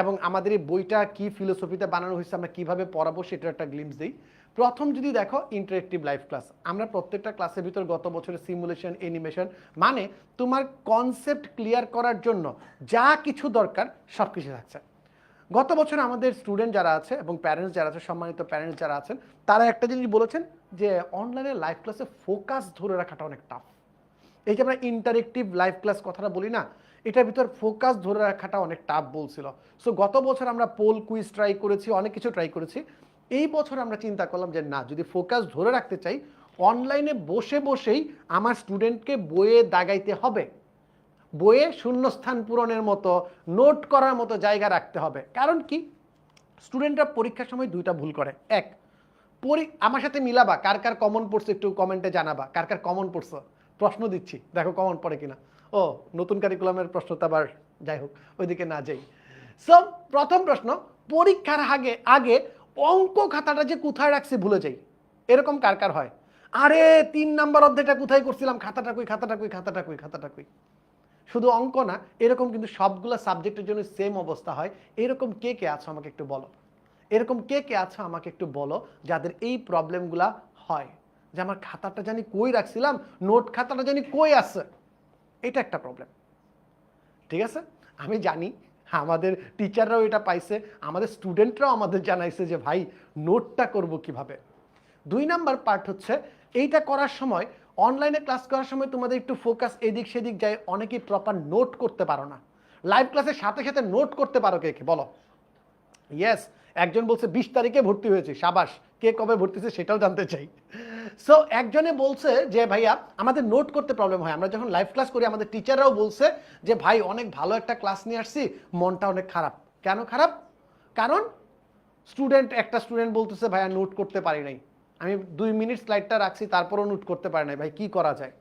S1: এবং আমাদের এই বইটা কি ফিলোসফিতে বানানো হয়েছে, আমরা কিভাবে পড়াবো সেটার একটা গ্লিম্পস দিই। প্রথম যদি দেখো ইন্টারেক্টিভ লাইভ ক্লাস, আমরা প্রত্যেকটা ক্লাসের ভিতর গত বছরের সিমুলেশন, অ্যানিমেশন, মানে তোমার কনসেপ্ট ক্লিয়ার করার জন্য যা কিছু দরকার সব কিছু থাকছে। গত বছর আমাদের স্টুডেন্ট যারা আছে এবং প্যারেন্টস যারা আছে, সম্মানিত প্যারেন্টস যারা আছেন, তারা একটা জিনিস বলেছেন যে অনলাইনে লাইভ ক্লাসে ফোকাস ধরে রাখাটা অনেক টাফ। এই যে আমরা ইন্টারেক্টিভ লাইভ ক্লাস কথাটা বলি না, এটার ভিতর ফোকাস ধরে রাখাটা অনেক টাফ বলছিল। সো গত বছর আমরা পোল কুইজ ট্রাই করেছি, অনেক কিছু ট্রাই করেছি। এই বছর আমরা চিন্তা করলাম যে না, যদি ফোকাস ধরে রাখতে চাই অনলাইনে বসে বসেই আমার স্টুডেন্টকে বইয়ে দাগাইতে হবে, বইয়ে শূন্যস্থান পূরণের মতো, নোট করার মতো জায়গা রাখতে হবে। কারণ কি, স্টুডেন্টরা পরীক্ষার সময় দুইটা ভুল করে। এক, আমার সাথে মিলাবা কার কার কমন পড়ছে, একটু কমেন্টে জানাবা কার কার কমন পড়ছে। প্রশ্ন দিচ্ছি, দেখো কমন পড়ে কিনা। ও নতুন কারিকুলামের প্রশ্ন তো আবার যাই হোক, ওইদিকে না যাই। সো প্রথম প্রশ্ন, পরীক্ষার আগে অঙ্ক খাতাটা যে কোথায় রাখছি ভুলে যাই, এরকম কার কার হয়? আরে 3 নাম্বার অধ্যায়টা কোথায় করছিলাম, খাতাটা কই, খাতাটা কই, খাতাটা কই, খাতাটা কই। শুধু অঙ্ক না, এরকম কিন্তু সবগুলো সাবজেক্টের জন্য সেম অবস্থা হয়। এরকম কে কে আছো আমাকে একটু বলো, এরকম কে কে আছো আমাকে একটু বলো যাদের এই প্রবলেমগুলা হয়, যে আমার খাতাটা জানি কই রাখছিলাম, নোট খাতাটা জানি কই আছে। এটা একটা প্রবলেম, ঠিক আছে? আমি জানি আমাদের টিচাররাও এটা পাইছে, আমাদের স্টুডেন্টরাও আমাদের জানাইছে যে ভাই নোটটা করব কিভাবে। 2 নাম্বার পার্ট হচ্ছে, এইটা করার সময়, অনলাইনে ক্লাস করার সময় তোমাদের একটু ফোকাস এদিক সেদিক যায়, অনেকেই প্রপার নোট করতে পারো না। লাইভ ক্লাসের সাথে সাথে নোট করতে পারো কে কে বলো? ইয়েস, একজন বলছে 20 তারিখে ভর্তি হয়েছে, সাবাস। কে কবে ভর্তি হয়েছে সেটাও জানতে চাই। সো একজনে বলছে যে ভাইয়া আমাদের নোট করতে প্রবলেম হয়, আমরা যখন লাইভ ক্লাস করি আমাদের টিচাররাও বলছে যে ভাই অনেক ভালো একটা ক্লাস নিয়ে আসছি, মনটা অনেক খারাপ। কেন খারাপ? কারণ একটা স্টুডেন্ট বলতেছে ভাইয়া নোট করতে পারি নাই, আমি 2 মিনিট স্লাইডটা রাখছি তারপরও নোট করতে পারি নাই, ভাই কি করা যায়?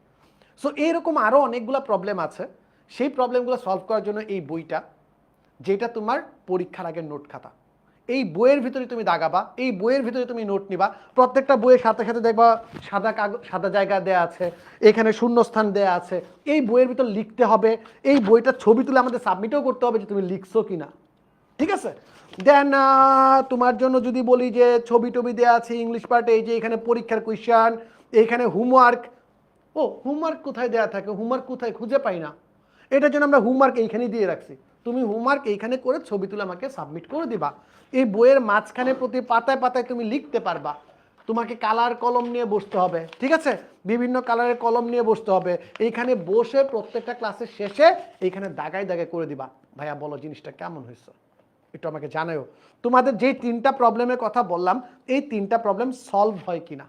S1: সো এইরকম আরও অনেকগুলো প্রবলেম আছে। সেই প্রবলেমগুলো সলভ করার জন্য এই বইটা, যেটা তোমার পরীক্ষার আগের নোট খাতা, এই বইয়ের ভিতরে তুমি দাগাবা, এই বইয়ের ভিতরে তুমি নোট নিবা। প্রত্যেকটা বইয়ের সাথে সাথে দেখবা সাদা জায়গা দেয়া আছে, এখানে শূন্যস্থান দেয়া আছে। এই বইয়ের ভিতর লিখতে হবে, এই বইটা ছবি তুলে আমাদের সাবমিটও করতে হবে যে তুমি লিখছো কিনা, ঠিক আছে? দেন তোমার জন্য যদি বলি যে ছবি টবি দেওয়া আছে ইংলিশ পার্টে, এই যে এখানে পরীক্ষার কোয়েশ্চেন, এইখানে হোমওয়ার্ক। ও হোমওয়ার্ক কোথায় দেওয়া থাকে, হোমওয়ার্ক কোথায় খুঁজে পাই না, এটার জন্য আমরা হোমওয়ার্ক এইখানেই দিয়ে রাখছি। তুমি হোমওয়ার্ক এইখানে করে ছবি তুলে আমাকে সাবমিট করে দিবা। এই বইয়ের মাঝখানে প্রতি পাতায় পাতায় তুমি লিখতে পারবা। তোমাকে কালার কলম নিয়ে বসতে হবে, ঠিক আছে? বিভিন্ন কালারের কলম নিয়ে বসতে হবে, এইখানে বসে প্রত্যেকটা ক্লাসের শেষে এইখানে দাগায় দাগায় করে দিবা। ভাইয়া বলো জিনিসটা কেমন হয়েছে, একটু আমাকে জানাও। তোমাদের যেই 3টা প্রবলেমের কথা বললাম, এই 3টা প্রবলেম সলভ হয় কিনা।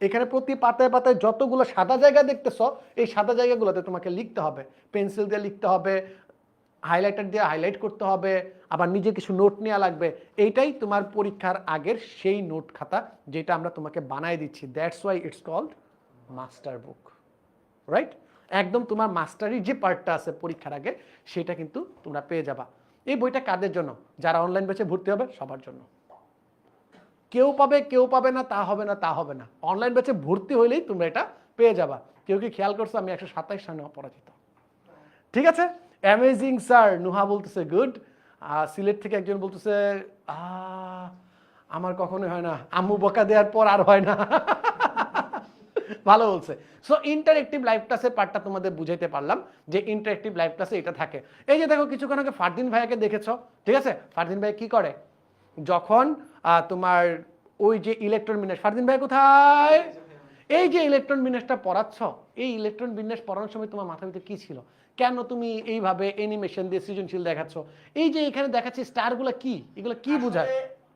S1: এখানে প্রতি পাতায় পাতায় যতগুলো সাদা জায়গা দেখতেছ, এই সাদা জায়গাগুলোতে তোমাকে লিখতে হবে, পেন্সিল দিয়ে লিখতে হবে, হাইলাইটার দিয়ে হাইলাইট করতে হবে, আবার নিজে কিছু নোট নেওয়া লাগবে। এইটাই তোমার পরীক্ষার আগের সেই নোট খাতা, যেটা আমরা তোমাকে বানাই দিচ্ছি। That's why it's called master book, right? একদম তোমার মাস্টারির যে পার্টটা আছে পরীক্ষার আগে, সেটা কিন্তু তোমরা পেয়ে যাবা। এই বইটা কাদের জন্য? যারা অনলাইন ব্যাচে ভর্তি হবে সবার জন্য। কেউ পাবে কেউ পাবে না তা হবে না, তা হবে না। অনলাইন ব্যাচে ভর্তি হইলেই তোমরা এটা পেয়ে যাবা। কেউ কি খেয়াল করছো আমি 127 রানে অপরাজিত? ঠিক আছে, অ্যামেজিং স্যার। নুহা বলতেছে গুড। সিলেট থেকে একজন বলতেছে আমার কখনোই হয় না, আম্মু বকা দেওয়ার পর আর হয় না। ভালো বলছে। সো ইন্টারেক্টিভ লাইভ ক্লাসের পার্টটা তোমাদের বুঝাইতে পারলাম যে ইন্টারেক্টিভ লাইভ ক্লাসে এটা থাকে। এই যে দেখো কিছুক্ষণ আগে ফারদিন ভাইয়াকে দেখেছো, ঠিক আছে? ফারদিন ভাই কি করে যখন তোমার ওই যে ইলেকট্রন বিন্যাস, ফারদিন ভাই কোথায়? এই যে ইলেকট্রন বিন্যাসটা পড়াচ্ছ, এই ইলেকট্রন বিন্যাস পড়ানোর সময় তোমার মাথার ভিতরে কি ছিল? কেন তুমি এইভাবে অ্যানিমেশন দিয়ে সৃজনশীল দেখাচ্ছ? এই যে এখানে দেখাচ্ছি স্টারগুলো কি, এগুলো কি বোঝায়?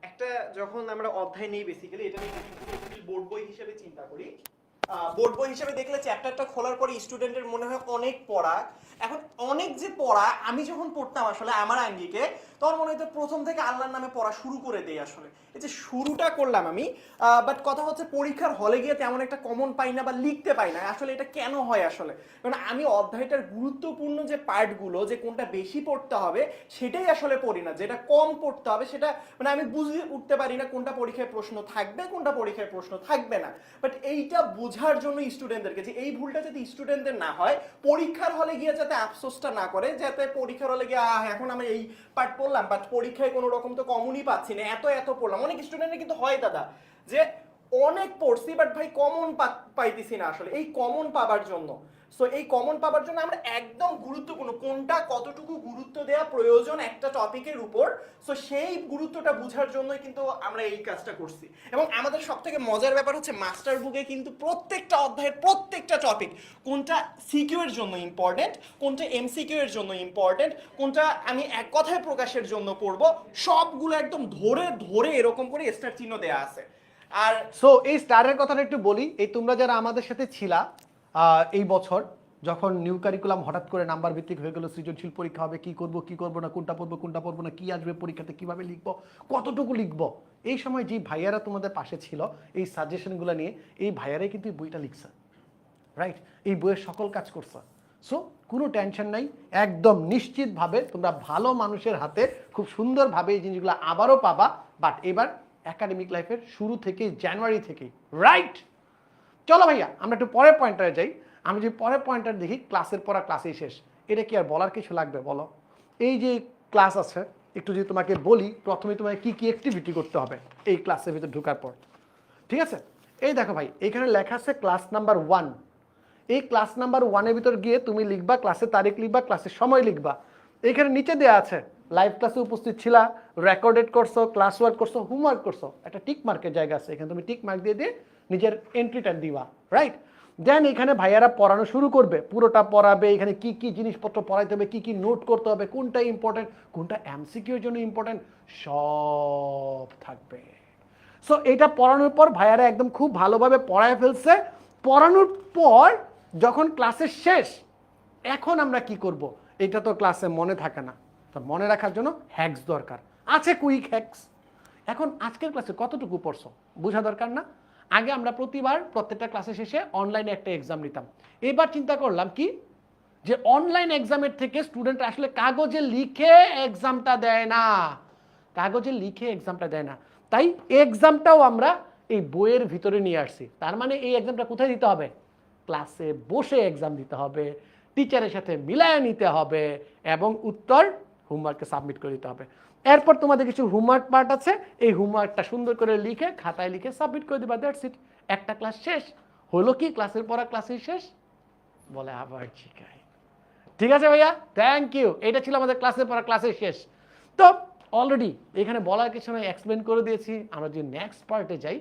S5: একটা যখন আমরা অধ্যায় নেই বেসিক্যালি, এটা বোর্ড বই হিসেবে চিন্তা করি। বোর্ড বই হিসেবে দেখলে চ্যাপ্টারটা খোলার পরে স্টুডেন্টের মনে হয় অনেক পড়া। এখন অনেক যে পড়া, আমি যখন পড়তাম আসলে আমার আঙ্গিকে, তখন মনে হতো প্রথম থেকে আল্লাহর নামে পড়া শুরু করে দেই। আসলে এই যে শুরুটা করলাম আমি, বাট কথা হচ্ছে পরীক্ষার হলে গিয়ে তেমন একটা কমন পাই না বা লিখতে পাই না। আসলে এটা কেন হয়? আসলে কারণ আমি অধ্যায়টার গুরুত্বপূর্ণ যে পার্টগুলো, যে কোনটা বেশি পড়তে হবে সেটাই আসলে পড়ি না, যেটা কম পড়তে হবে সেটা মানে আমি বুঝে উঠতে পারি না কোনটা পরীক্ষায় প্রশ্ন থাকবে, কোনটা পরীক্ষায় প্রশ্ন থাকবে না। বাট এইটা বোঝার জন্য স্টুডেন্টদেরকে, যে এই ভুলটা যাতে স্টুডেন্টদের না হয়, পরীক্ষার হলে গিয়ে যাতে আফসোসটা না করে, যাতে পরীক্ষার হলে গিয়ে এখন আমি এই পার্ট পড়লাম বাট পরীক্ষায় কোনো রকম তো কমনই পাচ্ছি না, এত পড়লাম। অনেক স্টুডেন্টের কিন্তু হয় দাদা যে অনেক পড়ছি বাট ভাই কমন পাইতেছি না। আসলে এই কমন পাবার জন্য, সো এই কমন পাবার জন্য আমরা একদম গুরুত্বপূর্ণ কোনটা কতটুকু গুরুত্ব দেওয়া প্রয়োজন একটা টপিকের উপর, সো সেই গুরুত্বটা বোঝার জন্যই কিন্তু আমরা এই কাজটা করছি। এবং আমাদের সবথেকে মজার ব্যাপার হচ্ছে মাস্টার বুকে কিন্তু প্রত্যেকটা অধ্যায়ের প্রত্যেকটা টপিক, কোনটা সিকিউ এর জন্য ইম্পর্টেন্ট, কোনটা এমসিকিউ এর জন্য ইম্পর্টেন্ট, কোনটা আমি এক কথায় প্রকাশের জন্য পড়ব, সবগুলো একদম ধরে ধরে এরকম করে স্টার চিহ্ন দেয়া আছে। আর
S1: সো এই স্টারের কথাটা একটু বলি, এই তোমরা যারা আমাদের সাথে ছিলা এই বছর যখন নিউ কারিকুলাম হঠাৎ করে নাম্বার ভিত্তিক হয়ে গেল, সৃজনশীল পরীক্ষা হবে, কি করব না, কোনটা পড়বো না, কি আসবে পরীক্ষাতে, কিভাবে লিখবো, কতটুকু লিখবো, এই সময় যে ভাইয়ারা তোমাদের পাশে ছিল এই সাজেশনগুলো নিয়ে, এই ভাইয়ারাই কিন্তু এই বইটা লিখছে, রাইট? এই বইয়ের সকল কাজ করছে। সো কোনো টেনশন নাই, একদম নিশ্চিতভাবে তোমরা ভালো মানুষের হাতে খুব সুন্দরভাবে এই জিনিসগুলো আবারও পাবা, বাট এবার একাডেমিক লাইফের শুরু থেকেই, জানুয়ারি থেকেই, রাইট? চলো ভাইয়া আমরা একটু পরের পয়েন্টারে যাই। আমি যে পরের পয়েন্টার দেখি ক্লাসের পড়া ক্লাসেই শেষ, এটা কি আর বলার কিছু লাগবে বলো? এই যে ক্লাস আছে, একটু যদি তোমাকে বলি প্রথমে তোমাকে কি কি অ্যাক্টিভিটি করতে হবে এই ক্লাসের ভিতরে ঢোকার পর, ঠিক আছে? এই দেখো ভাই, এখানে লেখা আছে ক্লাস নাম্বার 1। এই ক্লাস নাম্বার 1-এর ভিতর গিয়ে তুমি লিখবা ক্লাসের তারিখ, লিখবা ক্লাসের সময়, লিখবা। এখানে নিচে দেওয়া আছে লাইভ ক্লাসে উপস্থিত ছিলা, রেকর্ডেড করছো, ক্লাস ওয়ার্ক করছো, হোমওয়ার্ক করছো, একটা টিক মার্কের জায়গা আছে, এখানে তুমি টিক মার্ক দিয়ে দিয়ে নিজের এন্ট্রিটা দিবা, রাইট? দেন এখানে ভাইয়ারা পড়ানো শুরু করবে, পুরোটা পড়াবে, এখানে কি কি জিনিসপত্র পড়াইতে হবে, কি কি নোট করতে হবে, কোনটা ইম্পর্টেন্ট, কোনটা এমসিকিউর জন্য ইম্পর্টেন্ট, সব থাকবে। সো এটা পড়ানোর পর ভাইয়ারা একদম খুব ভালোভাবে পড়ায় ফেলছে। পড়ানোর পর যখন ক্লাসের শেষ, এখন আমরা কি করব? এটা তো ক্লাসে মনে থাকে না, তো মনে রাখার জন্য হ্যাকস দরকার আছে, কুইক হ্যাকস। এখন আজকের ক্লাসে কতটুকু পড়ছো বোঝা দরকার না? আগে আমরা প্রতিবার প্রত্যেকটা ক্লাসের শেষে অনলাইনে একটা এক্সাম নিতাম। এবার চিন্তা করলাম কি, যে অনলাইন এক্সামের থেকে স্টুডেন্ট আসলে কাগজে লিখে এক্সামটা দেয় না, কাগজে লিখে এক্সামটা দেয় না, তাই এক্সামটাও আমরা এই বইয়ের ভিতরে নিয়ে আসছি। তার মানে এই এক্সামটা কোথায় দিতে হবে? ক্লাসে বসে এক্সাম দিতে হবে, টিচারের সাথে মিলায় নিতে হবে এবং উত্তর হোমওয়ার্কে সাবমিট করে দিতে হবে। এরপর তোমাদের কিছু হোমওয়ার্ক পার্ট আছে, এই হোমওয়ার্কটা সুন্দর করে লিখে খাতায় লিখে সাবমিট করে দিবা, দ্যাটস ইট। একটা ক্লাস শেষ হলো। কি ক্লাসের পড়া ক্লাসেই শেষ বলে আবার শিখাই। ঠিক আছে ভাইয়া, থ্যাংক ইউ। এটা ছিল আমাদের ক্লাসের পড়া ক্লাসের শেষ। তো অলরেডি এখানে বলার কিছু নয়, এক্সপ্লেন করে দিয়েছি। আমরা যদি নেক্সট পার্টে যাই,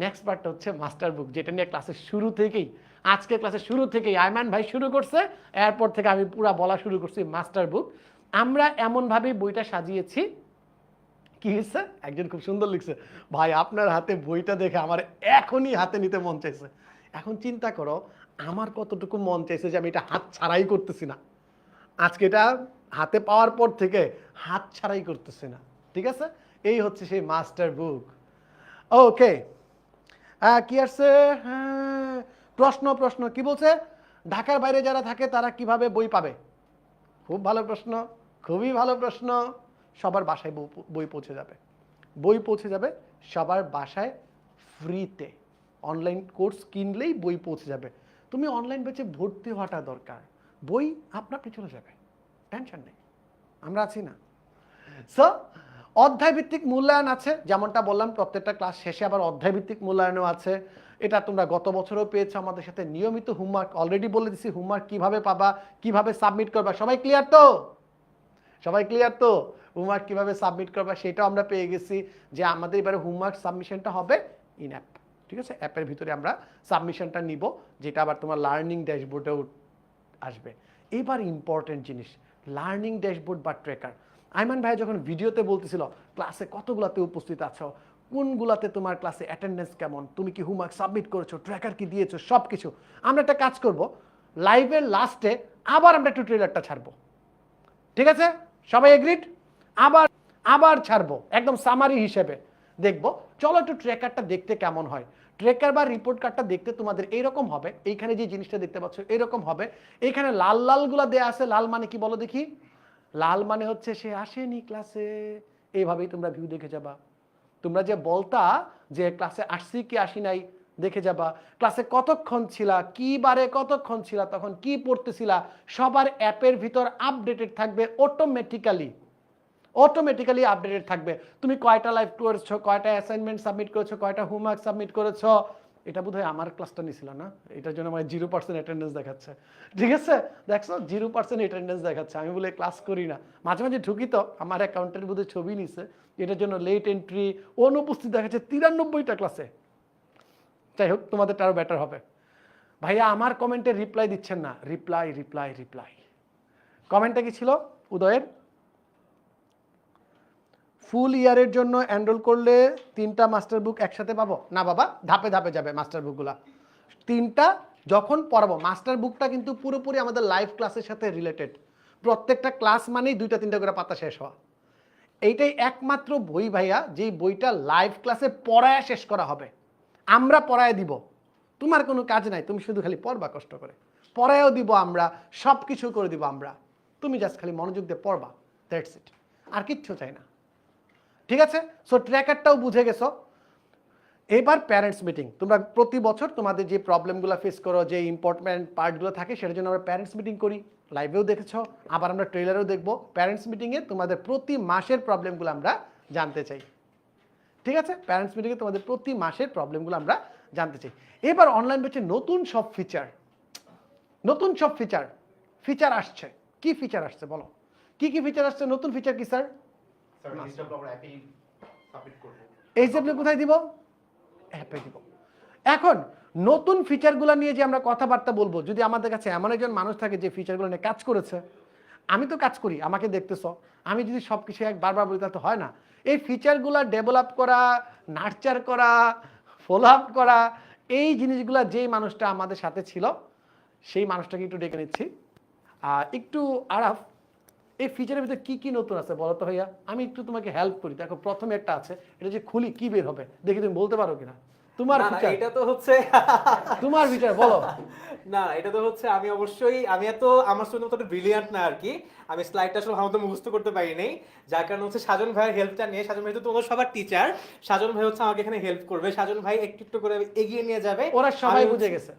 S1: নেক্সট পার্টটা হচ্ছে মাস্টার বুক, যেটা নিয়ে ক্লাসের শুরু থেকেই, আজকে ক্লাসের শুরু থেকেই আইমান ভাই শুরু করছে, এরপর থেকে আমি পুরো বলা শুরু করছি মাস্টার বুক। আমরা এমনভাবেই বইটা সাজিয়েছি, কি হয়েছে, একজন খুব সুন্দর লিখছে, ভাই আপনার হাতে বইটা দেখে আমার এখনই হাতে নিতে মন চাইছে। এখন চিন্তা করো আমার কতটুকু মন চাইছে যে আমি এটা হাত ছাড়াই করতেছি না, আজকে এটা হাতে পাওয়ার পর থেকে হাত ছাড়াই করতেছি না। ঠিক আছে, এই হচ্ছে সেই মাস্টার বুক। ওকে, কি আসছে? হ্যাঁ, প্রশ্ন কি বলছে? ঢাকার বাইরে যারা থাকে তারা কিভাবে বই পাবে? খুব ভালো প্রশ্ন, খুবই ভালো প্রশ্ন। সবার বাসায় বই পৌঁছে যাবে, বই পৌঁছে যাবে সবার বাসায় ফ্রিতে। অনলাইন কোর্স কিনলেই বই পৌঁছে যাবে। তুমি অনলাইন ব্যাচে ভর্তি হওয়াটা দরকার, বই আপনার চলে যাবে, টেনশন নেই, আমরা আছি না। সো অধ্যায় ভিত্তিক মূল্যায়ন আছে, যেমনটা বললাম প্রত্যেকটা ক্লাস শেষে আবার অধ্যায় ভিত্তিক মূল্যায়নও আছে। এটা তোমরা গত বছরও পেয়েছো আমাদের সাথে। নিয়মিত হোমওয়ার্ক অলরেডি বলে দিছি, হোমওয়ার্ক কিভাবে পাবা, কিভাবে সাবমিট করবা। সবাই ক্লিয়ার তো? সবাই ক্লিয়ার তো? হোমওয়ার্ক কিভাবে সাবমিট করবা সেটাও আমরা পেয়ে গেছি, যে আমাদের এবারে হোমওয়ার্ক সাবমিশনটা হবে ইন অ্যাপ। ঠিক আছে, অ্যাপের ভিতরে আমরা সাবমিশনটা নিব, যেটা আবার তোমার লার্নিং ড্যাশবোর্ডেও আসবে। এবার ইম্পর্টেন্ট জিনিস, লার্নিং ড্যাশবোর্ড বা ট্র্যাকার। আইমান ভাই যখন ভিডিওতে বলতেছিল ক্লাসে কতগুলাতে উপস্থিত আছো, কোনগুলাতে তোমার ক্লাসে অ্যাটেন্ডেন্স কেমন, তুমি কি হোমওয়ার্ক সাবমিট করেছো, ট্র্যাকার কি দিয়েছো, সব কিছু। আমরা একটা কাজ করব, লাইভের লাস্টে আবার আমরা একটু ট্রেলারটা ছাড়বো। ঠিক আছে, সবাই এগ্রিড? আবার ছাড়বো একদম সামারি হিসেবে দেখবো। চলো একটু ট্র্যাকারটা দেখতে কেমন হয়। ট্র্যাকার বা রিপোর্ট কার্ডটা দেখতে তোমাদের এইরকম হবে, এইখানে যে জিনিসটা দেখতে পাচ্ছ এরকম হবে। এইখানে লাল লালগুলা দেয়া আছে, লাল মানে কি বলো দেখি? লাল মানে হচ্ছে সে আসেনি ক্লাসে, এইভাবেই তোমরা ভিউ দেখে যাবা। তোমরা যে বলতা যে ক্লাসে আসছি কি আসি নাই, দেখে যাবা ক্লাসে কতক্ষণ ছিলা, কি বারে কতক্ষণ ছিলা, তখন কি পড়তেছিলা, সবার অ্যাপের ভিতর আপডেটেড থাকবে, অটোমেটিক্যালি আপডেটেড থাকবে। তুমি কয়টা লাইভ করেছো, কয়টা অ্যাসাইনমেন্ট সাবমিট করেছো, কয়টা হোমওয়ার্ক সাবমিট করেছো। এটা বোধহয় আমার ক্লাসটা নিছিল না, এটার জন্য আমার 0% অ্যাটেন্ডেন্স দেখাচ্ছে। ঠিক আছে, দেখছো 0% অ্যাটেন্ডেন্স দেখাচ্ছে। আমি বলে ক্লাস করি না, মাঝে মাঝে ঢুকি তো আমার অ্যাকাউন্টের বোধহয় ছবি নিছে, এটার জন্য লেট এন্ট্রি, অনুপস্থিত দেখাচ্ছে 93টা ক্লাসে। যাই হোক, তোমাদেরটা আরো বেটার হবে। ভাইয়া আমার কমেন্টে রিপ্লাই দিচ্ছেন না, রিপ্লাই। কমেন্টটা কি ছিল উদয়ের? ফুল ইয়ারের জন্য এনরোল করলে 3টা মাস্টার বুক একসাথে পাবো? না বাবা, ধাপে ধাপে যাবে মাস্টার বুকগুলা। 3টা যখন পড়াবো, মাস্টার বুকটা কিন্তু পুরোপুরি আমাদের লাইভ ক্লাসের সাথে রিলেটেড। প্রত্যেকটা ক্লাস মানেই 2টা-3টা করে পাতা শেষ হওয়া। এইটাই একমাত্র বই ভাইয়া যেই বইটা লাইভ ক্লাসে পড়ায় শেষ করা হবে। আমরা পড়ায় দিব, তোমার কোনো কাজ নাই, তুমি শুধু খালি পড়বা কষ্ট করে। পড়ায়ও দিব আমরা, সব কিছু করে দিব আমরা, তুমি জাস্ট খালি মনোযোগ দিয়ে পড়বা, দ্যাটস ইট, আর কিচ্ছু চাই না। ঠিক আছে, সো ট্র্যাকারটাও বুঝে গেছো। এবার প্যারেন্টস মিটিং। তোমরা প্রতি বছর তোমাদের যে প্রবলেমগুলো ফেস করো, যে ইম্পর্টেন্ট পার্টগুলো থাকে, সেটার জন্য আমরা প্যারেন্টস মিটিং করি। লাইভেও দেখেছো, আবার আমরা ট্রেলারেও দেখবো। প্যারেন্টস মিটিংয়ে তোমাদের প্রতি মাসের প্রবলেমগুলো আমরা জানতে চাই। ঠিক আছে, প্যারেন্টস মিটিংয়ে তোমাদের প্রতি মাসের প্রবলেমগুলো আমরা জানতে চাই। এবার অনলাইন ব্যাচে নতুন সব ফিচার আসছে। কি ফিচার আসছে বলো, কি ফিচার আসছে? নতুন ফিচার কি স্যার? এই যে কোথায় দিব? অ্যাপে দিব। এখন নতুন ফিচারগুলো নিয়ে যে আমরা কথাবার্তা বলবো, যদি আমাদের কাছে এমন একজন মানুষ থাকে যে ফিচারগুলো নিয়ে কাজ করেছে, আমি তো কাজ করি, আমাকে দেখতেছো, আমি যদি সব কিছু বারবার বলি তাহলে তো হয় না। এই ফিচারগুলো ডেভেলপ করা, নার্চার করা, ফলো আপ করা, এই জিনিসগুলো যেই মানুষটা আমাদের সাথে ছিল, সেই মানুষটাকে একটু ডেকে নিচ্ছি। একটু আরাফ, এই ফিচারের ভিতরে কি কি নতুন আছে বলো তো ভাইয়া, আমি একটু তোমাকে হেল্প করি। দেখো প্রথমে একটা আছে, এটা যে খুলি কি বের হবে দেখি, তুমি বলতে পারো কিনা? তোমার ফিচার,
S5: এটা তো হচ্ছে
S1: তোমার ফিচার বলো।
S5: না, এটা তো হচ্ছে আমি অবশ্যই, আমি এত আমার জন্য তো ব্রিলিয়ান্ট না আর কি, আমি স্লাইডটা আসলে ভালো মুখস্থ করতে পারি নাই, যার কারণে হচ্ছে সাজন ভাইয়ের হেল্পটা নিয়ে, সাজন ভাই তো তোমাদের সবার টিচার, সাজন ভাই হচ্ছে আমাকে এখানে হেল্প করবে, সাজন ভাই একটু একটু করে এগিয়ে নিয়ে যাবে।
S1: ওরা সবাই বুঝে গেছে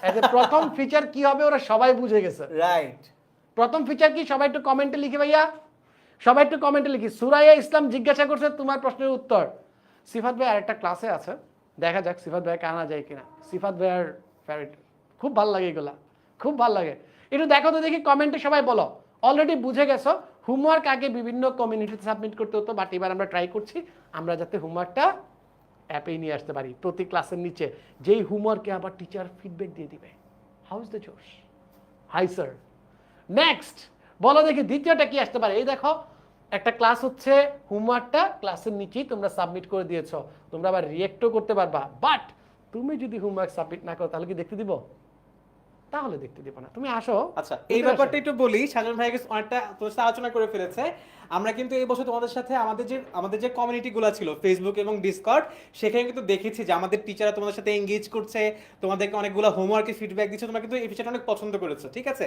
S1: এজ এ প্রথম ফিচার কি হবে, ওরা সবাই বুঝে গেছে।
S5: রাইট,
S1: প্রথম ফিচার কি? সবাই একটু কমেন্টে লিখি ভাইয়া, সবাই একটু কমেন্টে লিখি। সুরাইয়া ইসলাম জিজ্ঞাসা করছে তোমার প্রশ্নের উত্তর। সিফাত ভাই আরেকটা ক্লাসে আছে, দেখা যাক সিফাত ভাই কানা যায় কিনা। সিফাত ভাইয়ার ফেভারিট, খুব ভালো লাগে এগুলা, খুব ভালো লাগে। একটু দেখো তো দেখি কমেন্টে সবাই বলো। অলরেডি বুঝে গেছো হোমওয়ার্ক আগে বিভিন্ন কমিউনিটিতে সাবমিট করতে হতো, বাট এবার আমরা ট্রাই করছি আমরা যাতে হোমওয়ার্কটা অ্যাপেই নিয়ে আসতে পারি। প্রতি ক্লাসের নিচে যেই হোমওয়ার্কে আবার টিচার ফিডব্যাক দিয়ে দিবে। হাউ ইজ দ্য জোশ? Hi sir. নেক্সট বলো দেখি দ্বিতীয়টা কি আসতে পারে। এই দেখো একটা ক্লাস হচ্ছে, হোমওয়ার্কটা ক্লাসের নিচেই তোমরা সাবমিট করে দিয়েছো, তোমরা আবার রিয়েক্টও করতে পারবা। বাট তুমি যদি হোমওয়ার্ক সাবমিট না করো তাহলে কি দেখতে দিব? তাহলে দেখতে দিব না। তুমি আসো।
S5: আচ্ছা, এই ব্যাপারটা একটু বলি। সাজন ভাই অনেকটা তোমার সাথে আলোচনা করে ফেলেছে। আমরা কিন্তু এই বছর তোমাদের সাথে আমাদের যে কমিউনিটিগুলো ছিল ফেসবুক এবং ডিসকর্ড, সেখানে কিন্তু দেখেছি যে আমাদের টিচাররা তোমাদের সাথে এঙ্গেজ করছে, তোমাদেরকে অনেকগুলো হোমওয়ার্কের ফিডব্যাক দিচ্ছে, তোমরা কিন্তু এই ফিচারটা অনেক পছন্দ করেছো। ঠিক আছে,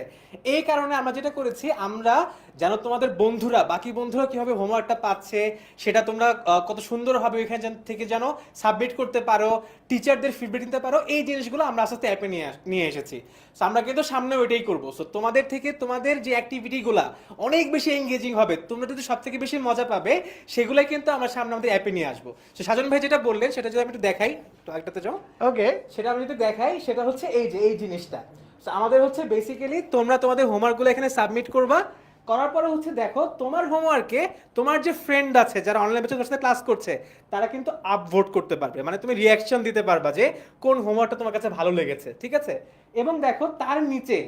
S5: এই কারণে আমরা যেটা করেছি, আমরা যেন তোমাদের বন্ধুরা, বাকি বন্ধুরা কিভাবে হোমওয়ার্কটা পাচ্ছে সেটা তোমরা কত সুন্দরভাবে ওইখানে থেকে যেন সাবমিট করতে পারো, টিচারদের ফিডব্যাক দিতে পারো, এই জিনিসগুলো আমরা আস্তে আস্তে অ্যাপে নিয়ে এসেছি। সো আমরা কিন্তু সামনে ওইটাই করবো। সো তোমাদের থেকে তোমাদের যে অ্যাক্টিভিটিগুলো অনেক বেশি এঙ্গেজিং হবে, তোমরা যদি সব থেকে বেশি মজা পাবে, সেগুলাই কিন্তু আমরা সামনে আমাদের অ্যাপে নিয়ে আসবো। তো সাজন ভাই যেটা বললেন সেটা যদি আমি একটু দেখাই, তো একটাতে যাও।
S1: ওকে,
S5: সেটা আমি যদি দেখাই, সেটা হচ্ছে এই যে এই জিনিসটা। তো আমাদের হচ্ছে বেসিক্যালি তোমরা তোমাদের হোমওয়ার্কগুলো এখানে সাবমিট করবা, করার পরে হচ্ছে দেখো তোমার হোমওয়ার্কে তোমার যে ফ্রেন্ড আছে যারা অনলাইন বেসে তোমার সাথে ক্লাস করছে, তারা কিন্তু আপভোট করতে পারবে, মানে তুমি রিয়াকশন দিতে পারবা যে কোন হোমওয়ার্কটা তোমার কাছে ভালো লেগেছে। ঠিক আছে, এবং দেখো তার নিচে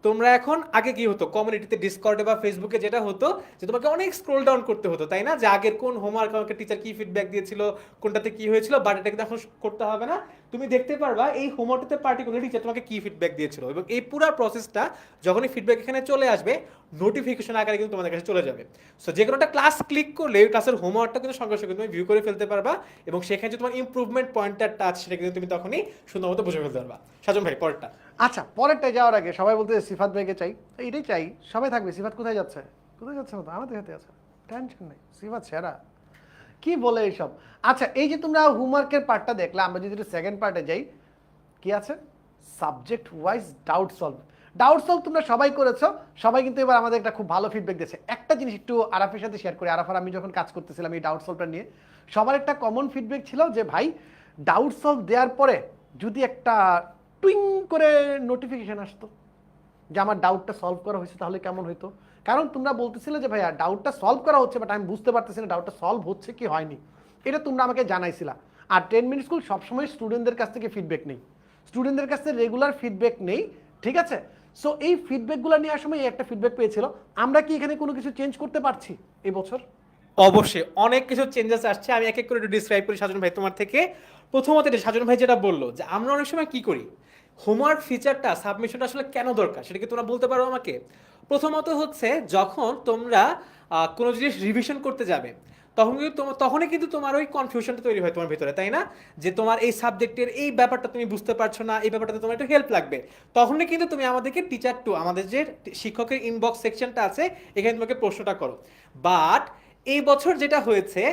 S5: তোমরা এখন, আগে কি হতো কমিউনিটিতে ডিসকর্ডে বা ফেসবুকে যেটা হতো যে তোমাকে অনেক স্ক্রল ডাউন করতে হতো, তাই না, যে আগের কোন হোমওয়ার্ক আমাকে টিচার কি ফিডব্যাক দিয়েছিল, কোনটাতে কি হয়েছিল, বাট এটা কিন্তু এখন করতে হবে না। তুমি দেখতে পারবা এই হোমওয়ার্কটাতে পার্টিকুলার টিচার তোমাকে কি ফিডব্যাক দিয়েছিল, এবং এই পুরো প্রসেসটা যখনই ফিডব্যাক এখানে চলে আসবে নোটিফিকেশন আকারে কিন্তু তোমাদের কাছে চলে যাবে। সো যে কোনো একটা ক্লাস ক্লিক করলে ওই ক্লাসের হোমওয়ার্কটা কিন্তু সঙ্গে সঙ্গে তুমি ভিউ করে ফেলতে পারবা, এবং সেখানে যে তোমার ইমপ্রুভমেন্ট পয়েন্টটা আছে সেটা কিন্তু তুমি তখনই সুন্দর মতো বুঝে ফেলতে পারবা। সাজন ভাই পরেরটা।
S1: আচ্ছা, পরেরটা যাওয়ার আগে সবাই বলতে সিফাত ভাইকে চাই, এইটাই চাই, সবাই থাকবে। সিফাত কোথায় যাচ্ছে? কোথায় যাচ্ছে না তো, আমাদের হাতে আছে, টেনশন নেই, সিফাত সেরা। কি বলে এইসব? আচ্ছা, এই যে তোমরা হোমওয়ার্কের পার্টটা দেখলে, আমরা যদি সেকেন্ড পার্টে যাই, কি আছে subject wise doubt solve. Doubt solve তোমরা সবাই করেছো, সবাই কিন্তু এবার আমাদের একটা খুব ভালো ফিডব্যাক দিয়েছে। একটা জিনিস একটু আরাফের সাথে শেয়ার করি। আরাফার আমি যখন কাজ করতেছিলাম এই ডাউট সলভটা নিয়ে, সবার একটা কমন ফিডব্যাক ছিল যে ভাই ডাউট সলভ দেওয়ার পরে যদি একটা টুইং করে নোটিফিকেশন আসতো যে আমার ডাউটটা সলভ করা হয়েছে তাহলে কেমন হইতো। কারণ তোমরা বলতেছিলে যে ভাইয়া ডাউটটা সলভ করা হচ্ছে, বাট আমি বুঝতে পারতেছি না ডাউটটা সলভ হচ্ছে কি হয়নি, এটা তোমরা আমাকে জানাইছিলা। আর 10 মিনিট স্কুল সবসময় স্টুডেন্টদের কাছ থেকে ফিডব্যাক নেই, স্টুডেন্টদের কাছ থেকে রেগুলার ফিডব্যাক নেই, ঠিক আছে। সো এই ফিডব্যাকগুলো নেওয়ার সময় এই একটা ফিডব্যাক পেয়েছিল। আমরা কি এখানে কোনো কিছু চেঞ্জ করতে পারছি এই বছর?
S5: অবশ্যই অনেক কিছু চেঞ্জেস আসছে, আমি এক এক করে একটু ডিসক্রাইব করি সাজন ভাই তোমার থেকে। প্রথমত সাজন ভাই যেটা বললো যে আমরা অনেক সময় কি করি, হোমওয়ার্ক ফিচারটা সাবমিশনটা আসলে কেন দরকার সেটা কি তোমরা বলতে পারো আমাকে? প্রথমত হচ্ছে যখন তোমরা কোনো জিনিস রিভিশন করতে যাবে তখনই কিন্তু তোমার ওই কনফিউশনটা তৈরি হয় তোমার ভিতরে, তাই না? যে তোমার এই সাবজেক্টের এই ব্যাপারটা তুমি বুঝতে পারছো না, এই ব্যাপারটাতে তোমার একটু হেল্প লাগবে, তখনই কিন্তু তুমি আমাদেরকে টিচার টু আমাদের যে শিক্ষকের ইনবক্স সেকশনটা আছে এখানে তোমাকে প্রশ্নটা করো। বাট এই বছর যেটা হয়েছে,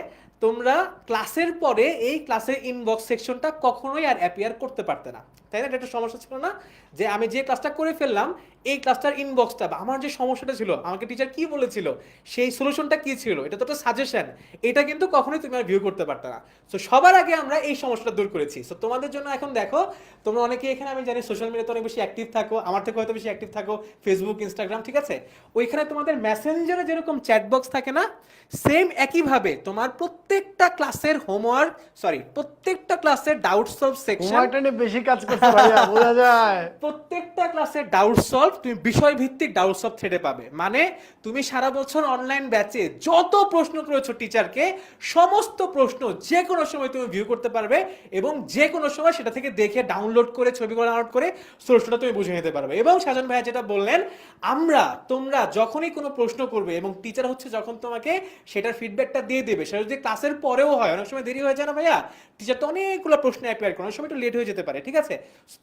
S5: তোমরা ক্লাসের পরে এই ক্লাসের ইনবক্স সেকশনটা কখনোই আর অ্যাপিয়ার করতে পারতে না, তাই না? এটা একটা সমস্যা ছিল না যে আমি যে ক্লাসটা করে ফেললাম এই ক্লাসটার ইনবক্সটা বা আমার যে সমস্যাটা ছিল আমাকে টিচার কি বলেছিল সেই সলিউশনটা কি ছিল, এটা তো একটা সাজেশন, এটা কিন্তু কখনোই তুমি আর ভিউ করতে পারতে না। সো সবার আগে আমরা এই সমস্যাটা দূর করেছি। সো তোমাদের জন্য এখন দেখো, তোমরা অনেকে এখানে আমি জানি সোশ্যাল মিডিয়াতে অনেক বেশি অ্যাক্টিভ থাকো, আমার থেকে হয়তো বেশি অ্যাক্টিভ থাকো ফেসবুক ইনস্টাগ্রাম, ঠিক আছে? ওইখানে তোমাদের মেসেঞ্জারে যেরকম চ্যাট বক্স থাকে না, সেম একইভাবে তোমার প্রত্যেকটা ক্লাসের হোমওয়ার্ক প্রত্যেকটা ক্লাসের ডাউট সলভ সেকশন,
S1: সময়টা নিয়ে বেশি কাজ করতে ভাইয়া বোঝা যায়।
S5: প্রত্যেকটা ক্লাসের ডাউট সলভ তুমি বিষয় ভিত্তিক ডাউট সলভ থ্রেডে পাবে। মানে তুমি সারা বছর অনলাইন ব্যাচে যত প্রশ্ন করেছো টিচারকে, সমস্ত প্রশ্ন যে কোনো সময় তুমি ভিউ করতে পারবে এবং যে কোনো সময় সেটা থেকে দেখে ডাউনলোড করে ছবিগুলো ডাউনলোড করে সোর্সটা তুমি বুঝে নিতে পারবে। এবং সাজন ভাইয়া যেটা বললেন, তোমরা যখনই কোনো প্রশ্ন করবে এবং টিচার হচ্ছে যখন তোমাকে সেটার ফিডব্যাকটা দিয়ে দেবে, সেটা যদি ক্লাসের পরেও হয়, অনেক সময় দেরি হয়ে যায় না ভাইয়া, টিচার তো অনেকগুলো প্রশ্ন অ্যাপিয়ার করে, অনেক সময় একটু লেট হয়ে যেতে পারে, ঠিক আছে?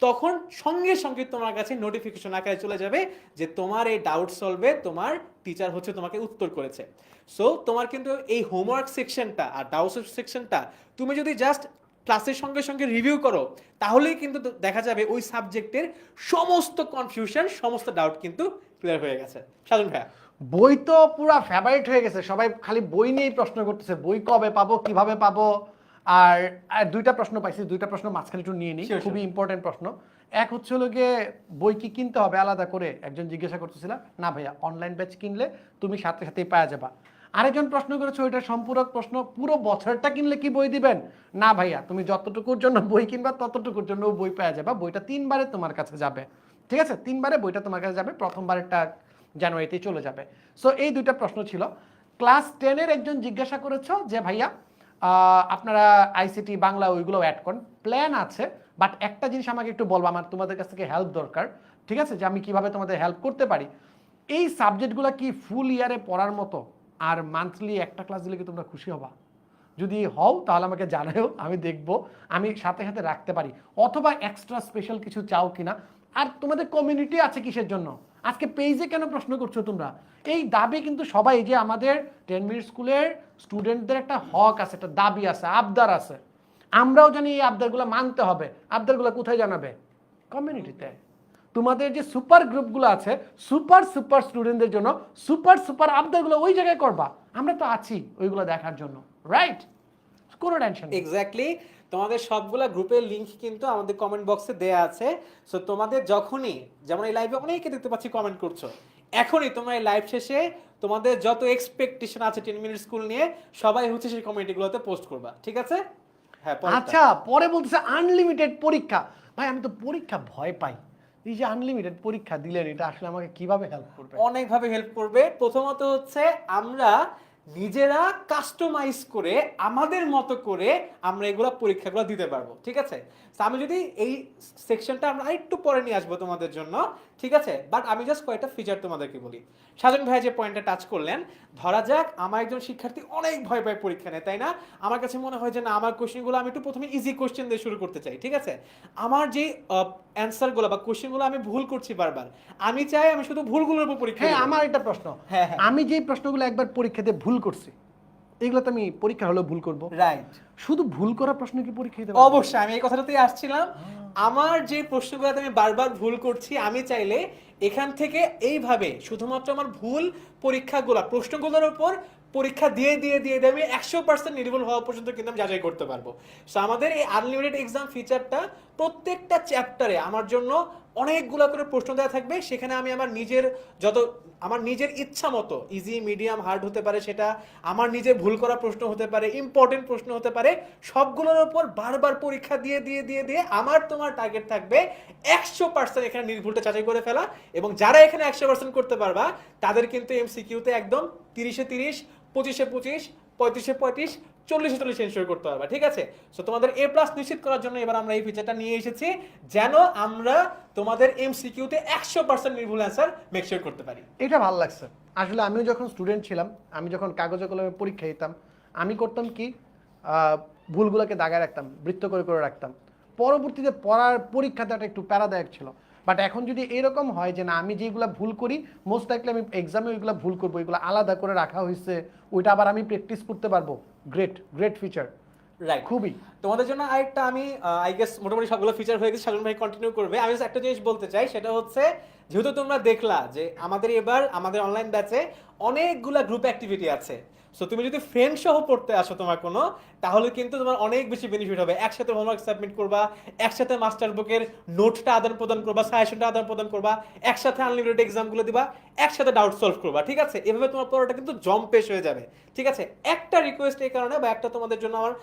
S5: তখন সঙ্গে সঙ্গে তোমার কাছে নোটিফিকেশন আকারে চলে যাবে যে তোমার এই ডাউট সলভে তোমার টিচার হচ্ছে তোমাকে উত্তর করেছে। সো তোমার কিন্তু এই হোমওয়ার্ক সেকশনটা আর ডাউট সেকশনটা তুমি যদি জাস্ট ক্লাসের সঙ্গে সঙ্গে রিভিউ করো, তাহলেই কিন্তু দেখা যাবে ওই সাবজেক্টের সমস্ত কনফিউশন, সমস্ত ডাউট কিন্তু ক্লিয়ার হয়ে গেছে। সাজন ভাইয়া,
S1: বই তো পুরো ফেভারিট হয়ে গেছে, সবাই খালি বই নিয়েই প্রশ্ন করতেছে, বই কবে পাবো, কিভাবে পাবো। আর দুইটা প্রশ্ন পাইছি, দুইটা প্রশ্ন মাঝখানে একটু নিয়ে নিই, খুবই ইম্পর্টেন্ট প্রশ্ন। এক হচ্ছে হলো গিয়ে বই কি কিনতে হবে আলাদা করে, একজন জিজ্ঞাসা করতেছিল। না ভাইয়া, অনলাইন ব্যাচ কিনলে তুমি সাথে সাথেই পাওয়া যাবা। আরেকজন প্রশ্ন করেছে, ওইটা সম্পূরক প্রশ্ন, পুরো বছরটা কিনলে কি বই দিবেন? না ভাইয়া, তুমি যতটুকুর জন্য বই কিনবা ততটুকুর জন্য বই পাওয়া যাবা, বইটা 3 বারে তোমার কাছে যাবে, ঠিক আছে? 3 বারে বইটা তোমার কাছে যাবে, প্রথমবারেরটা জানুয়ারিতেই চলে যাবে। সো এই দুইটা প্রশ্ন ছিল। ক্লাস 10-এর একজন জিজ্ঞাসা করেছো যে ভাইয়া আপনারা আইসিটি বাংলা ওইগুলো অ্যাড করেন, প্ল্যান আছে, বাট একটা জিনিস আমাকে একটু বলবো, আমার তোমাদের কাছ থেকে হেল্প দরকার, ঠিক আছে? যে আমি কিভাবে তোমাদের হেল্প করতে পারি। এই সাবজেক্টগুলো কি ফুল ইয়ারে পড়ার মতো? আর মান্থলি একটা ক্লাস দিলে কি তোমরা খুশি হবা? যদি হও তাহলে আমাকে জানাও, আমি দেখবো আমি সাথে সাথে রাখতে পারি, অথবা এক্সট্রা স্পেশাল কিছু চাও কিনা। আর তোমাদের কমিউনিটি আছে কিসের জন্য? আজকে পেজে কেন প্রশ্ন করছো তোমরা? এই দাবি কিন্তু সবাই, যে আমাদের 10 মিনিট স্কুলের স্টুডেন্টদের একটা হক আছে, একটা দাবি আছে, আবদার আছে, আমরাও জানি এই আবদারগুলো মানতে হবে। আবদারগুলো কোথায় জানাবে? কমিউনিটিতে। তোমাদের যে সুপার গ্রুপগুলো আছে, সুপার সুপার স্টুডেন্টদের জন্য সুপার সুপার আবদারগুলো ওই জায়গায় করবা, আমরা তো আছি ওইগুলো দেখার জন্য, রাইট? কোনো টেনশন নেই।
S5: এক্স্যাক্টলি, তোমাদের সবগুলা গ্রুপের লিংক কিন্তু আমাদের কমেন্ট বক্সে দেয়া আছে। সো তোমাদের যখনই, যেমন এই লাইভে অনেকে দেখতে পাচ্ছি কমেন্ট করছো, এখনই তোমরা এই লাইভ শেষে তোমাদের যত এক্সপেকটেশন আছে 10 মিনিট স্কুল নিয়ে, সবাই হচ্ছে সেই কমিউনিটিগুলোতে পোস্ট করবা, ঠিক আছে? হ্যাঁ,
S1: আচ্ছা, পরে বলতেছে আনলিমিটেড পরীক্ষা। ভাই আমি তো পরীক্ষা ভয় পাই, এই যে আনলিমিটেড পরীক্ষা দিলেন, এটা আসলে আমাকে কিভাবে হেল্প করবে?
S5: অনেকভাবে হেল্প করবে। প্রথমত হচ্ছে আমরা নিজেরা কাস্টমাইজ করে আমাদের মতো করে আমরা এগুলো পরীক্ষাগুলো দিতে পারবো, ঠিক আছে? তো আমি যদি এই সেকশনটা আমরা আরেকটু পরে নিয়ে আসবো তোমাদের জন্য, ঠিক আছে? বাট আমি জাস্ট কয়েকটা ফিচার তোমাদেরকে বলি। সাজন ভাই যে পয়েন্টটা টাচ করলেন, ধরা যাক আমার একজন শিক্ষার্থী অনেক ভয় পায় পরীক্ষা নেয়, তাই না? আমার কাছে মনে হয় যে না, আমার কোশ্চেনগুলো আমি একটু প্রথমে ইজি কোশ্চেন দিয়ে শুরু করতে চাই, ঠিক আছে? আমার যে অ্যান্সারগুলো বা কোশ্চেনগুলো আমি ভুল করছি বারবার, আমি চাই আমি শুধু ভুলগুলোর উপর পরীক্ষা
S1: হ্যাঁ,
S5: দেব।
S1: আমার একটা প্রশ্ন,
S5: হ্যাঁ।
S1: আমি যে প্রশ্নগুলো একবার পরীক্ষাতে ভুল করছি, এগুলো তো আমি পরীক্ষা হলেও ভুল করব।
S5: রাইট,
S1: শুধু ভুল করা প্রশ্ন কি পরীক্ষা দিতে পারবো?
S5: অবশ্যই আমি এই কথাটাতেই আসছিলাম। আমার যে প্রশ্নগুলোতে আমি বারবার ভুল করছি, আমি চাইলে এখান থেকে এইভাবে শুধুমাত্র আমার ভুল পরীক্ষাগুলো প্রশ্নগুলোর উপর পরীক্ষা দিয়ে দিয়ে দিয়ে দিয়ে আমি 100% নির্ভুল হওয়া পর্যন্ত কিন্তু আমি যাচাই করতে পারবো। সো আমাদের এই আনলিমিটেড এক্সাম ফিচারটা প্রত্যেকটা চ্যাপ্টারে আমার জন্য অনেকগুলো করে প্রশ্ন দেওয়া থাকবে। সেখানে আমি আমার নিজের ইচ্ছা মতো ইজি, মিডিয়াম, হার্ড হতে পারে, সেটা আমার নিজের ভুল করা প্রশ্ন হতে পারে, ইম্পর্টেন্ট প্রশ্ন হতে পারে, সবগুলোর উপর বারবার পরীক্ষা দিয়ে দিয়ে দিয়ে দিয়ে আমার তোমার টার্গেট থাকবে 100% এখানে নির্ভুলটা যাচাই করে ফেলা। এবং যারা এখানে 100% করতে পারবা তাদের কিন্তু এমসিকিউতে একদম 30-এ 30, 25-এ 25, 35-এ 35, 40-এ 40 এনশিওর করতে পারবা, ঠিক আছে? সো তোমাদের এ প্লাস নিশ্চিত করার জন্য এবার আমরা এই ফিচারটা নিয়ে এসেছি, যেন আমরা তোমাদের এমসিকিউতে 100% নির্ভুল অ্যান্সার মেক শিওর করতে পারি।
S1: এটা ভালো লাগছে। আসলে আমিও যখন স্টুডেন্ট ছিলাম, আমি যখন কাগজে কলমে পরীক্ষা দিতাম, আমি করতাম কি, ভুলগুলোকে দাগায় রাখতাম, বৃত্ত করে করে রাখতাম। পরবর্তীতে পড়ার পরীক্ষাটা একটু প্যারাদায়ক ছিল। বাট এখন যদি এরকম হয় যে না, আমি যেগুলো ভুল করি মোস্ট লাইকলি আমি এক্সামে ওইগুলো ভুল করবো, এগুলো আলাদা করে রাখা হয়েছে, ওইটা আবার আমি প্র্যাকটিস করতে পারবো। গ্রেট গ্রেট ফিচার,
S5: রাইট,
S1: খুবই।
S5: তোমাদের জন্য আরেকটা আমি আই গেস মোটামুটি সবগুলো ফিচার হয়ে গেছে, সালমান ভাই কন্টিনিউ করবে। আমি just একটা জিনিস বলতে চাই, সেটা হচ্ছে যেহেতু তোমরা দেখলা যে আমাদের অনলাইন ব্যাচে অনেকগুলা গ্রুপ অ্যাক্টিভিটি আছে, সো তুমি যদি ফ্রেন্ড সহ পড়তে আসো তোমার কোনো, তাহলে কিন্তু তোমার অনেক বেশি বেনিফিট হবে। একসাথে হোমওয়ার্ক সাবমিট করবা, একসাথে মাস্টার বুকের নোটটা আদান প্রদান করবা, সাজেশনটা আদান প্রদান করবা, একসাথে আনলিমিটেড এক্সামগুলো দিবা, একসাথে ডাউট সলভ করবা, ঠিক আছে? এভাবে তোমার পড়াটা কিন্তু জম্পেশ হয়ে যাবে, ঠিক আছে? একটা রিকোয়েস্ট এই কারণে, বা একটা তোমাদের জন্য আমার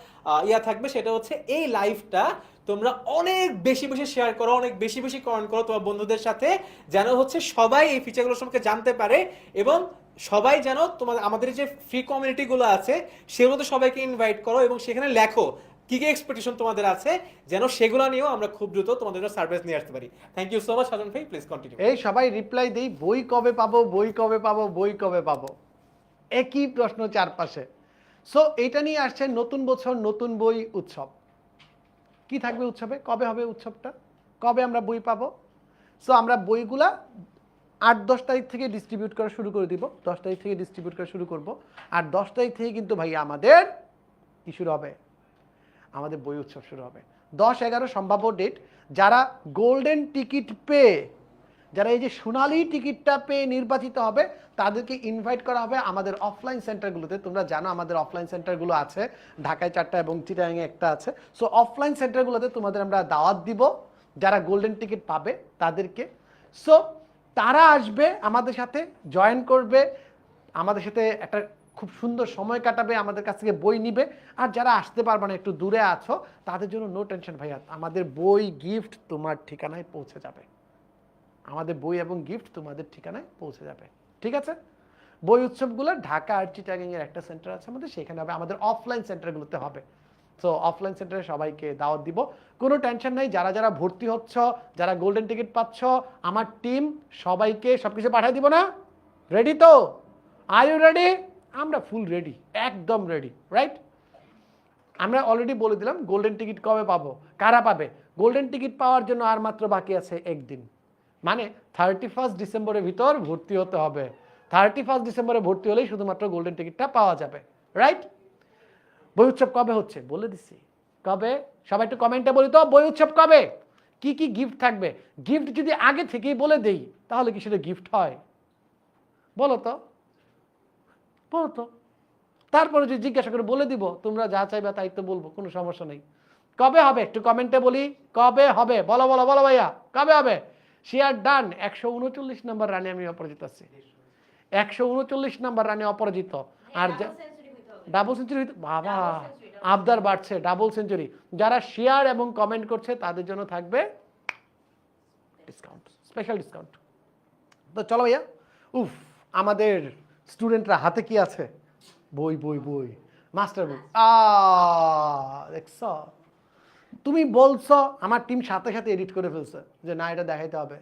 S5: থাকবে, সেটা হচ্ছে এই লাইভটা তোমরা অনেক বেশি বেশি শেয়ার করো, অনেক বেশি বেশি কমেন্ট করো তোমার বন্ধুদের সাথে, যেন হচ্ছে সবাই এই ফিচারগুলো সম্পর্কে জানতে পারে, এবং সবাই যেন আমাদের যে ফ্রি কমিউনিটিগুলো আছে সেগুলোতে সবাইকে ইনভাইট করো, এবং সেখানে লেখো কি কি এক্সপেকটেশন তোমাদের আছে, যেন সেগুলো নিয়েও আমরা খুব দ্রুত তোমাদের জন্য সার্ভিস নিয়ে আসতে পারি। থ্যাংক ইউ সো মাচ সাজন ভাই, প্লিজ কন্টিনিউ।
S1: এই সবাই রিপ্লাই দেই, বই কবে পাবো, বই কবে পাবো, বই কবে পাবো, একই প্রশ্ন চারপাশে। সো এইটা নিয়ে আসছে নতুন বছর নতুন বই উৎসব। কি থাকবে উৎসবে, কবে হবে উৎসবটা, কবে আমরা বই পাবো? সো আমরা বইগুলা 8-10 তারিখ থেকে ডিস্ট্রিবিউট করা শুরু করে দিব, 10 তারিখ থেকে ডিস্ট্রিবিউট করা শুরু করব। আর 10 তারিখ থেকে কিন্তু ভাই আমাদের কি শুরু হবে, আমাদের বই উৎসব শুরু হবে। 10-11 সম্ভাব্য ডেট। যারা গোল্ডেন টিকিট পেয়ে, যারা এই যে সোনালী টিকিটটা পেয়ে নির্বাচিত হবে, তাদেরকে ইনভাইট করা হবে আমাদের অফলাইন সেন্টারগুলোতে। তোমরা জানো আমাদের অফলাইন সেন্টারগুলো আছে, ঢাকায় 4টা এবং চিটাগাংয়ে একটা আছে। সো অফলাইন সেন্টারগুলোতে তোমাদের আমরা দাওয়াত দিব, যারা গোল্ডেন টিকিট পাবে তাদেরকে। সো তারা আসবে, আমাদের সাথে জয়েন করবে, আমাদের সাথে একটা খুব সুন্দর সময় কাটাবে, আমাদের কাছ থেকে বই নিবে। আর যারা আসতে পারবে না, একটু দূরে আছো, তাদের জন্য নো টেনশন ভাইয়া, আমাদের বই গিফট তোমার ঠিকানায় পৌঁছে যাবে। আমাদের বই এবং গিফট তোমাদের ঠিকানায় পৌঁছে যাবে, ঠিক আছে? বই উৎসবগুলো ঢাকা আর চিটাগাংয়ের একটা সেন্টার আছে আমাদের, সেখানে হবে, আমাদের অফলাইন সেন্টারগুলোতে হবে। সো অফলাইন সেন্টারে সবাইকে দাওয়াত দিব, কোনো টেনশন নাই। যারা যারা ভর্তি হচ্ছ, যারা গোল্ডেন টিকিট পাচ্ছ, আমার টিম সবাইকে সবকিছু পাঠিয়ে দিব না? রেডি তো? Are you ready? আমরা ফুল রেডি, একদম রেডি, রাইট? আমরা অলরেডি বলে দিলাম গোল্ডেন টিকিট কবে পাবো, কারা পাবে। গোল্ডেন টিকিট পাওয়ার জন্য আর মাত্র বাকি আছে একদিন, মানে 31 ডিসেম্বরের ভিতর ভর্তি হতে হবে। 31 ডিসেম্বরে ভর্তি হলেই শুধুমাত্র গোল্ডেন টিকিটটা পাওয়া যাবে, রাইট? বই উৎসব কবে হচ্ছে বলে দিচ্ছি, কবে সবাই একটু কমেন্টে বলি তো, বই উৎসব কবে, কি কি গিফট থাকবে। গিফট যদি আগে থেকেই বলে দেই তাহলে কি সেটা গিফট হয়? বলো তো, বলো তো। তারপরে যদি জিজ্ঞাসা করে বলে দিব, তোমরা যা চাইবে তাই তো বলবো, কোনো সমস্যা নেই। কবে হবে একটু কমেন্টে বলি, কবে হবে, বলো বলো বলো ভাইয়া, কবে হবে? Share done. 139 নাম্বার রানে আমি অপরাজিত আছি, 139 নাম্বার রানে অপরাজিত। আর ডাবল সেঞ্চুরি, বাবা আবদার বাড়ছে, ডাবল সেঞ্চুরি। যারা শেয়ার এবং কমেন্ট করছে তাদের জন্য থাকবে ডিসকাউন্ট, স্পেশাল ডিসকাউন্ট। তো চলো ভাইয়া, উফ, আমাদের স্টুডেন্টরা হাতে কি আছে, বই বই বই, মাস্টার বুক। দেখছ, তুমি বলছো, আমার টিম সাথে সাথে এডিট করে ফেলছে যে না এটা দেখাইতে হবে,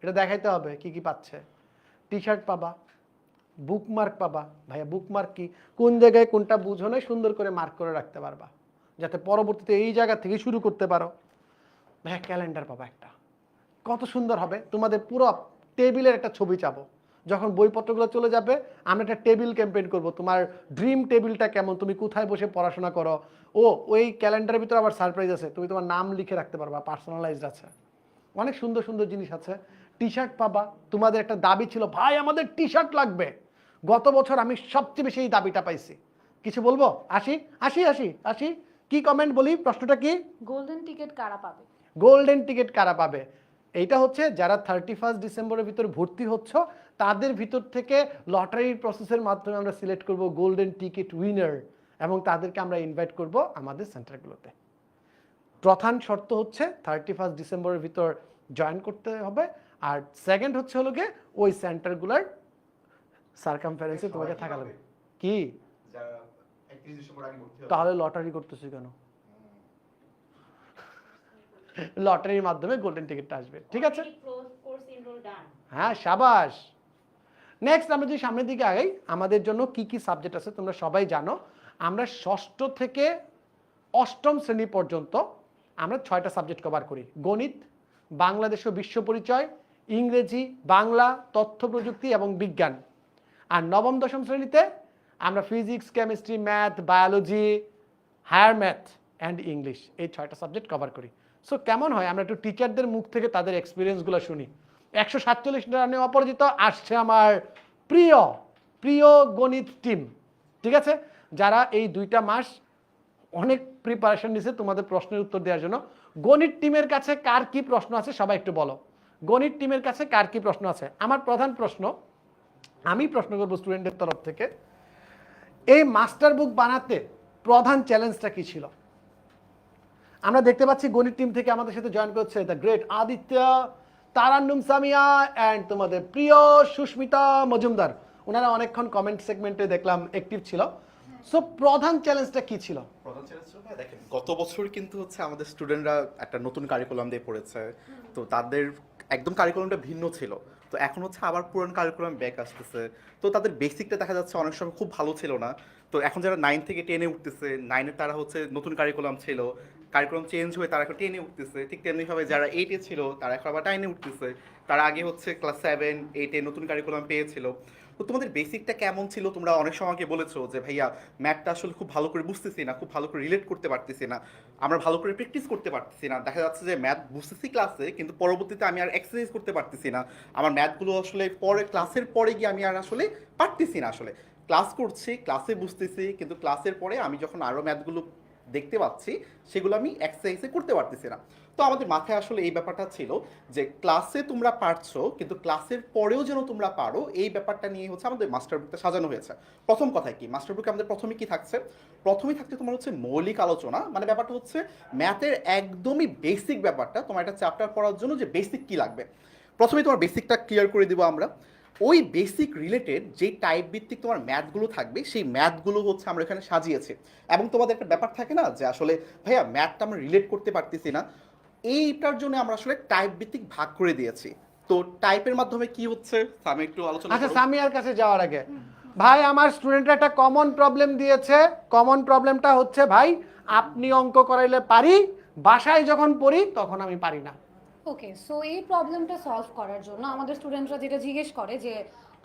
S1: এটা দেখাইতে হবে কি কি পাচ্ছে। টি শার্ট পাবা, বুকমার্ক পাবা। ভাইয়া বুকমার্ক কি, কোন জায়গায় কোনটা বুঝো না, সুন্দর করে মার্ক করে রাখতে পারবা, যাতে পরবর্তীতে এই জায়গা থেকে শুরু করতে পারো। ভাইয়া ক্যালেন্ডার পাবা একটা, কত সুন্দর হবে। তোমাদের পুরো টেবিলের একটা ছবি চাবো, যখন বইপত্রগুলো চলে যাবে আমরা একটা টেবিল ক্যাম্পেইন করব, তোমার ড্রিম টেবিলটা কেমন, তুমি কোথায় বসে পড়াশোনা করো। ওই ক্যালেন্ডারের ভিতরে আবার সারপ্রাইজ আছে, তুমি তোমার নাম লিখে রাখতে পারবা, পার্সোনালাইজড আছে, অনেক সুন্দর সুন্দর জিনিস আছে। টি শার্ট পাবা, তোমাদের একটা দাবি ছিল ভাই আমাদের টি শার্ট লাগবে, গত বছর আমি সবচেয়ে বেশি এই দাবিটা পাইছি। কিছু বলবো? আসি আসি আসি আসি কি কমেন্ট বলি, প্রশ্নটা কি?
S6: গোল্ডেন টিকিট কারা পাবে?
S1: গোল্ডেন টিকিট কারা পাবে? এইটা হচ্ছে যারা 31 ডিসেম্বরের ভিতর ভর্তি হচ্ছ তাদের ভিতর থেকে লটারির প্রসেসের মাধ্যমে আমরা সিলেক্ট করব গোল্ডেন টিকিট উইনার এবং তাদেরকে আমরা ইনভাইট করব আমাদের সেন্টারগুলোতে। প্রধান শর্ত হচ্ছে 31 ডিসেম্বরের ভিতর জয়েন করতে হবে, আর সেকেন্ড হচ্ছে হলো গিয়ে ওই সেন্টারগুলোর সার্কামফারেন্সে তোমাকে থাকা লাগবে। কি তাহলে লটারি করতেছি কেন? লটারির মাধ্যমে গোল্ডেন টিকিটটা আসবে, ঠিক আছে? হ্যাঁ, সাবাস। নেক্সট আমরা যদি সামনের দিকে আগাই, আমাদের জন্য কি কি সাবজেক্ট আছে তোমরা সবাই জানো। আমরা ষষ্ঠ থেকে অষ্টম শ্রেণী পর্যন্ত আমরা 6টা সাবজেক্ট কভার করি। গণিত, বাংলাদেশ ও বিশ্ব পরিচয়, ইংরেজি, বাংলা, তথ্য প্রযুক্তি এবং বিজ্ঞান। আর নবম দশম শ্রেণীতে আমরা physics, chemistry, math, biology, higher math and English, এই 6টা সাবজেক্ট কভার করি। সো কেমন হয় আমরা একটু টিচারদের মুখ থেকে তাদের এক্সপিরিয়েন্সগুলো শুনি। 147 রানে অপরাজিত আসছে আমার প্রিয় প্রিয় গণিত টিম, ঠিক আছে, যারা এই 2টা মাস অনেক প্রিপারেশন নিছে তোমাদের প্রশ্নের উত্তর দেওয়ার জন্য। গণিত টিমের কাছে কার কি প্রশ্ন আছে সবাই একটু বলো। গণিত টিমের কাছে কার কি প্রশ্ন আছে? আমার প্রধান প্রশ্ন, আমি প্রশ্ন করবো স্টুডেন্টদের তরফ থেকে, এই মাস্টার বুক বানাতে প্রধান চ্যালেঞ্জটা কি ছিল? আমরা দেখতে পাচ্ছি গণিত টিম থেকে আমাদের সাথে জয়েন করছে the great Aditya, Tarannum Samia and তোমাদের প্রিয় সুস্মিতা মজুমদার। ওনারা অনেকক্ষণ কমেন্ট সেগমেন্টে দেখলাম অ্যাক্টিভ ছিল। সো প্রধান চ্যালেঞ্জটা কি ছিল?
S7: প্রধান চ্যালেঞ্জ ছিল ভাই, দেখেন গত বছর কিন্তু হচ্ছে আমাদের স্টুডেন্টরা একটা নতুন কারিকুলাম দিয়ে পড়েছে, তো তাদের একদম কারিকুলামটা ভিন্ন ছিল। তো এখন হচ্ছে আবার পুরান কারিকুলাম ব্যাক আসতেছে, তো তাদের বেসিকটা দেখা যাচ্ছে অনেক সময় খুব ভালো ছিল না। তো এখন যারা 9 থেকে 10-এ উঠতেছে, 9-এ তারা হচ্ছে নতুন কারিকুলাম ছিল, কারিকুলাম চেঞ্জ হয়ে তারা এখন 10-এ উঠতেছে। ঠিক তেমনিভাবে যারা 8-এ ছিল তারা এখন আবার 9-এ উঠতেছে। তারা আগে হচ্ছে ক্লাস 7, 8-এ নতুন কারিকুলাম পেয়েছিল। তো তোমাদের বেসিকটা কেমন ছিল? তোমরা অনেক সময় আমাকে বলেছো যে ভাইয়া ম্যাথটা আসলে খুব ভালো করে বুঝতেছি না, খুব ভালো করে রিলেট করতে পারতেছি না, আমরা ভালো করে প্র্যাকটিস করতে পারতেছি না। দেখা যাচ্ছে যে ম্যাথ বুঝতেছি ক্লাসে, কিন্তু পরবর্তীতে আমি আর এক্সারসাইজ করতে পারতেছি না। আমার ম্যাথগুলো আসলে পরে ক্লাসের পরে গিয়ে আমি আর আসলে পারতেছি না। আসলে ক্লাস করছি, ক্লাসে বুঝতেছি, কিন্তু ক্লাসের পরে আমি যখন আরও ম্যাথগুলো দেখতে পাচ্ছি সেগুলো আমি এক্সারসাইজে করতে পারতেছি না। তো আমাদের মাথায় আসলে এই ব্যাপারটা ছিল যে ক্লাসে তোমরা পারছো, কিন্তু ক্লাসের পরেও যেন তোমরা পারো, এই ব্যাপারটা নিয়ে হচ্ছে আমাদের মাস্টার বুকটা সাজানো হয়েছে। প্রথম কথায় কি, মাস্টার বুকে আমাদের প্রথমে কি থাকছে? প্রথমেই থাকছে তোমার হচ্ছে মৌলিক আলোচনা, মানে ব্যাপারটা হচ্ছে ম্যাথের একদমই বেসিক ব্যাপারটা, তোমার একটা চ্যাপ্টার পড়ার জন্য যে বেসিক কি লাগবে, প্রথমেই তোমার বেসিকটা ক্লিয়ার করে দিব আমরা। ওই বেসিক রিলেটেড যে টাইপ ভিত্তিক তোমার ম্যাথগুলো থাকবে, সেই ম্যাথগুলো হচ্ছে আমরা এখানে সাজিয়েছি। এবং তোমাদের একটা ব্যাপার থাকে না যে আসলে ভাইয়া ম্যাথটা আমরা রিলেট করতে পারতেছি না, এইটার জন্য আমরা আসলে টাইপ ভিত্তিক ভাগ করে দিয়েছি। তো টাইপের মাধ্যমে কি হচ্ছে আমি একটু আলোচনা
S1: আচ্ছা,
S7: করব।
S1: সামিয়ার কাছে যাওয়ার আগে ভাই, আমার স্টুডেন্টরা একটা কমন প্রবলেম দিয়েছে। কমন প্রবলেমটা হচ্ছে ভাই আপনি অঙ্ক করাইলে পারি, বাসায় যখন পড়ি তখন আমি পারি না।
S6: ওকে, সো এই প্রবলেমটা সলভ করার জন্য আমাদের স্টুডেন্টরা যেটা জিজ্ঞেস করে যে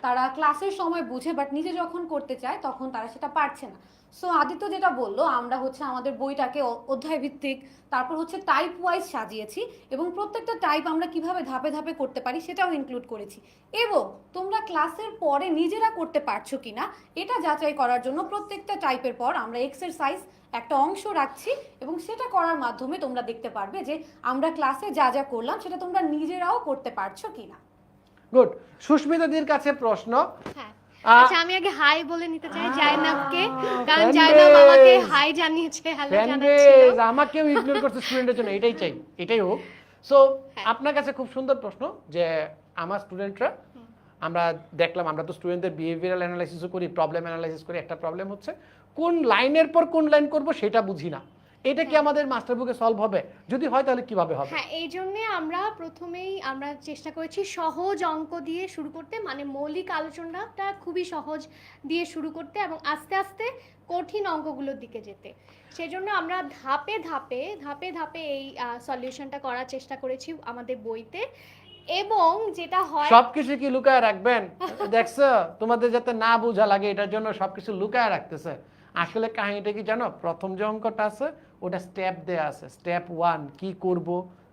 S6: তারা ক্লাসের সময় বুঝে বাট নিজে যখন করতে চায় তখন তারা সেটা পারছে না। সো আদিত্য যেটা বললো, আমরা হচ্ছে আমাদের বইটাকে অধ্যায় ভিত্তিক, তারপর হচ্ছে টাইপ ওয়াইজ সাজিয়েছি এবং প্রত্যেকটা টাইপ আমরা কিভাবে ধাপে ধাপে করতে পারি সেটাও ইনক্লুড করেছি। এবং তোমরা ক্লাসের পরে নিজেরা করতে পারছো কিনা এটা যাচাই করার জন্য প্রত্যেকটা টাইপের পর আমরা এক্সারসাইজ একটা অংশ রাখছি এবং সেটা করার মাধ্যমে তোমরা দেখতে পারবে যে আমরা ক্লাসে যা যা করলাম সেটা তোমরা নিজেরাও করতে পারছো কিনা।
S1: গুড। সুস্মিতাদির কাছে প্রশ্ন।
S8: হ্যাঁ,
S1: আ-
S8: আচ্ছা আমি আগে হাই বলে নিতে চাই জায়নাবকে, কারণ জায়নাব আমাকে হাই জানিয়েছে, হ্যালো জানাচ্ছিল।
S1: ফ্যানবেজ আমাকেও ইগনোর করছে স্টুডেন্টের জন্য, এটাই চাই, এটাই হোক। সো আপনার কাছে খুব সুন্দর প্রশ্ন যে আমার স্টুডেন্টরা, আমরা দেখলাম, আমরা তো স্টুডেন্টদের বিহেভিয়ারাল অ্যানালাইসিসও করি, প্রবলেম অ্যানালাইসিস করি। একটা প্রবলেম হচ্ছে কোন লাইনের পর কোন লাইন করব সেটা বুঝি না। এটা কি আমাদের মাস্টার বুকে সলভ হবে? যদি হয় তাহলে কিভাবে হবে?
S8: হ্যাঁ, এই জন্যে আমরা প্রথমেই আমরা চেষ্টা করেছি সহজ অঙ্ক দিয়ে শুরু করতে, মানে মৌলিক আলোচনাটা খুবই সহজ দিয়ে শুরু করতে এবং আস্তে আস্তে কঠিন অঙ্কগুলোর দিকে যেতে। সেজন্য আমরা ধাপে ধাপে এই সলিউশনটা করার চেষ্টা করেছি আমাদের বইতে। এবং যেটা হয়
S1: সবকিছু কি লুকায় রাখবেন? দেখছো, তোমাদের যাতে না বোঝা লাগে এটার জন্য সবকিছু লুকায় রাখতেছে। আসলে কাহিনীটা কি জানো? প্রথম যে অঙ্কটা আছে ওটা স্টেপ দেয়া আছে। স্টেপ 1 কি করব,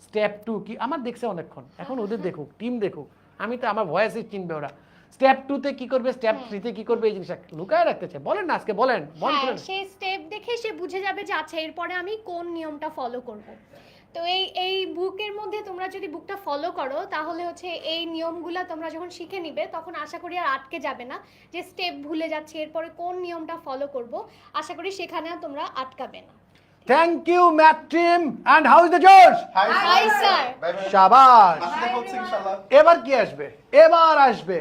S1: স্টেপ 2 কি, আমার দেখছে অনেকক্ষণ, এখন ওদের দেখুক, টিম দেখুক, আমি তো আমার ভয়েসে চিনবে ওরা। স্টেপ 2 তে কি করবে, স্টেপ 3 তে কি করবে, এই জিনিসটা লুকায় রাখতেছে। বলেন না আজকে, বলেন, বল
S8: হ্যাঁ,
S1: করেন।
S8: সেই স্টেপ দেখে সে বুঝে যাবে যে আচ্ছা এরপরে আমি কোন নিয়মটা ফলো করব। তো এই বুকের মধ্যে তোমরা যদি বুকটা ফলো করো তাহলে হচ্ছে এই নিয়মগুলো তোমরা যখন শিখে নিবে তখন আশা করি আর আটকে যাবে না যে স্টেপ ভুলে যাচ্ছে এরপরে কোন নিয়মটা ফলো করব। আশা করি সেখানে আর তোমরা আটকাবে না।
S1: Thank you math team, and how is the George?
S8: Hi sir.
S1: শাবাশ।
S7: দেখা হচ্ছে ইনশাআল্লাহ।
S1: এবার কি আসবে? এবার আসবে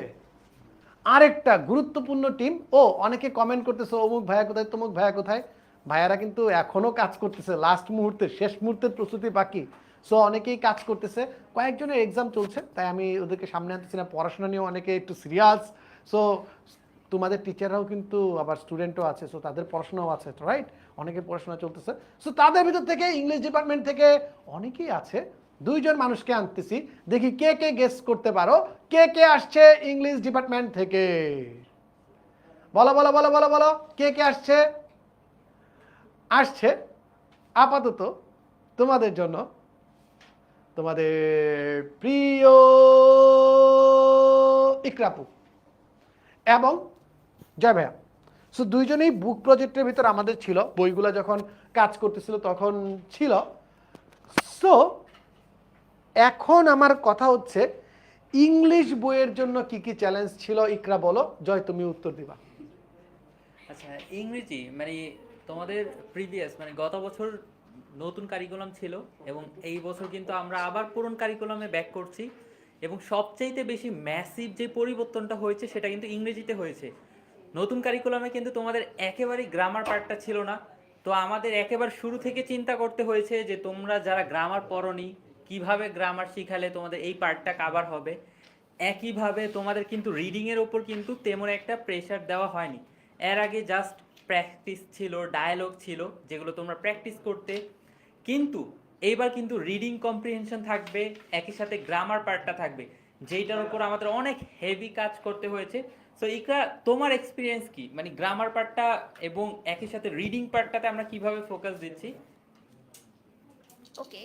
S1: আরেকটা গুরুত্বপূর্ণ টিম। ও অনেকে কমেন্ট করতেছে অমুক ভাইয়া কোথায়, তমুক ভাইয়া কোথায়। ভাইয়ারা কিন্তু এখনো কাজ করতেছে, লাস্ট মুহূর্তে, শেষ মুহূর্তের প্রস্তুতি বাকি। সো অনেকেই কাজ করতেছে, কয়েকজনের এক্সাম চলছে, তাই আমি ওদেরকে সামনে আনতেছি না। পড়াশোনা নিয়েও অনেকে একটু সিরিয়াস। সো তোমাদের টিচাররাও কিন্তু আবার স্টুডেন্টও আছে, সো তাদের পড়াশোনাও আছে, রাইট? অনেকের পড়াশোনা চলতেছে। সো তাদের ভিতর থেকে ইংলিশ ডিপার্টমেন্ট থেকে অনেকেই আছে। 2 জন মানুষকে আনতেছি, দেখি কে কে গেস করতে পারো কে কে আসছে ইংলিশ ডিপার্টমেন্ট থেকে। বলো বলো বলো বলো বলো, কে কে আসছে? আসছে আপাতত তোমাদের জন্য তোমাদের প্রিয় ইকরাপু এবং জয় ভাইয়া। সো 2 জনেই বুক প্রজেক্টের ভিতর আমাদের ছিল, বইগুলো যখন কাজ করতেছিল তখন ছিল। সো এখন আমার কথা হচ্ছে ইংলিশ বইয়ের জন্য কি কি চ্যালেঞ্জ ছিল, ইকরা বলো, জয় তুমি উত্তর দিবা।
S9: আচ্ছা, ইংরেজি মানে তোমাদের প্রিভিয়াস মানে গত বছর নতুন কারিকুলাম ছিল এবং এই বছর কিন্তু আমরা আবার পুরনো কারিকুলামে ব্যাক করছি এবং সবচাইতে বেশি ম্যাসিভ যে পরিবর্তনটা হয়েছে সেটা কিন্তু ইংরেজিতে হয়েছে। নতুন কারিকুলামে কিন্তু তোমাদের একেবারেই গ্রামার পার্টটা ছিল না, তো আমাদের একেবারে শুরু থেকে চিন্তা করতে হয়েছে যে তোমরা যারা গ্রামার পড়োনি কিভাবে গ্রামার শিখালে তোমাদের এই পার্টটা কভার হবে। একইভাবে তোমাদের কিন্তু রিডিংয়ের ওপর কিন্তু তেমন একটা প্রেশার দেওয়া হয়নি। এর আগে জাস্ট প্র্যাকটিস ছিল, ডায়ালগ ছিল যেগুলো তোমরা প্র্যাকটিস করতে, কিন্তু এইবার কিন্তু রিডিং কম্প্রিহেনশন থাকবে, একই সাথে গ্রামার পার্টটা থাকবে, যেটার উপর আমাদের অনেক হেভি কাজ করতে হয়েছে। সো ইকরা, তোমার এক্সপিরিয়েন্স কি, মানে গ্রামার পার্টটা এবং একই সাথে রিডিং পার্টটাতে আমরা কিভাবে ফোকাস দিচ্ছি?
S10: ওকে,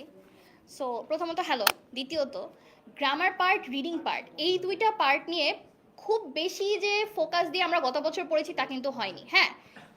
S10: সো প্রথমত হ্যালো, দ্বিতীয়ত গ্রামার পার্ট, রিডিং পার্ট, এই দুইটা পার্ট নিয়ে খুব বেশি যে ফোকাস দিয়ে আমরা গত বছর পড়েছি তা কিন্তু হয়নি। হ্যাঁ,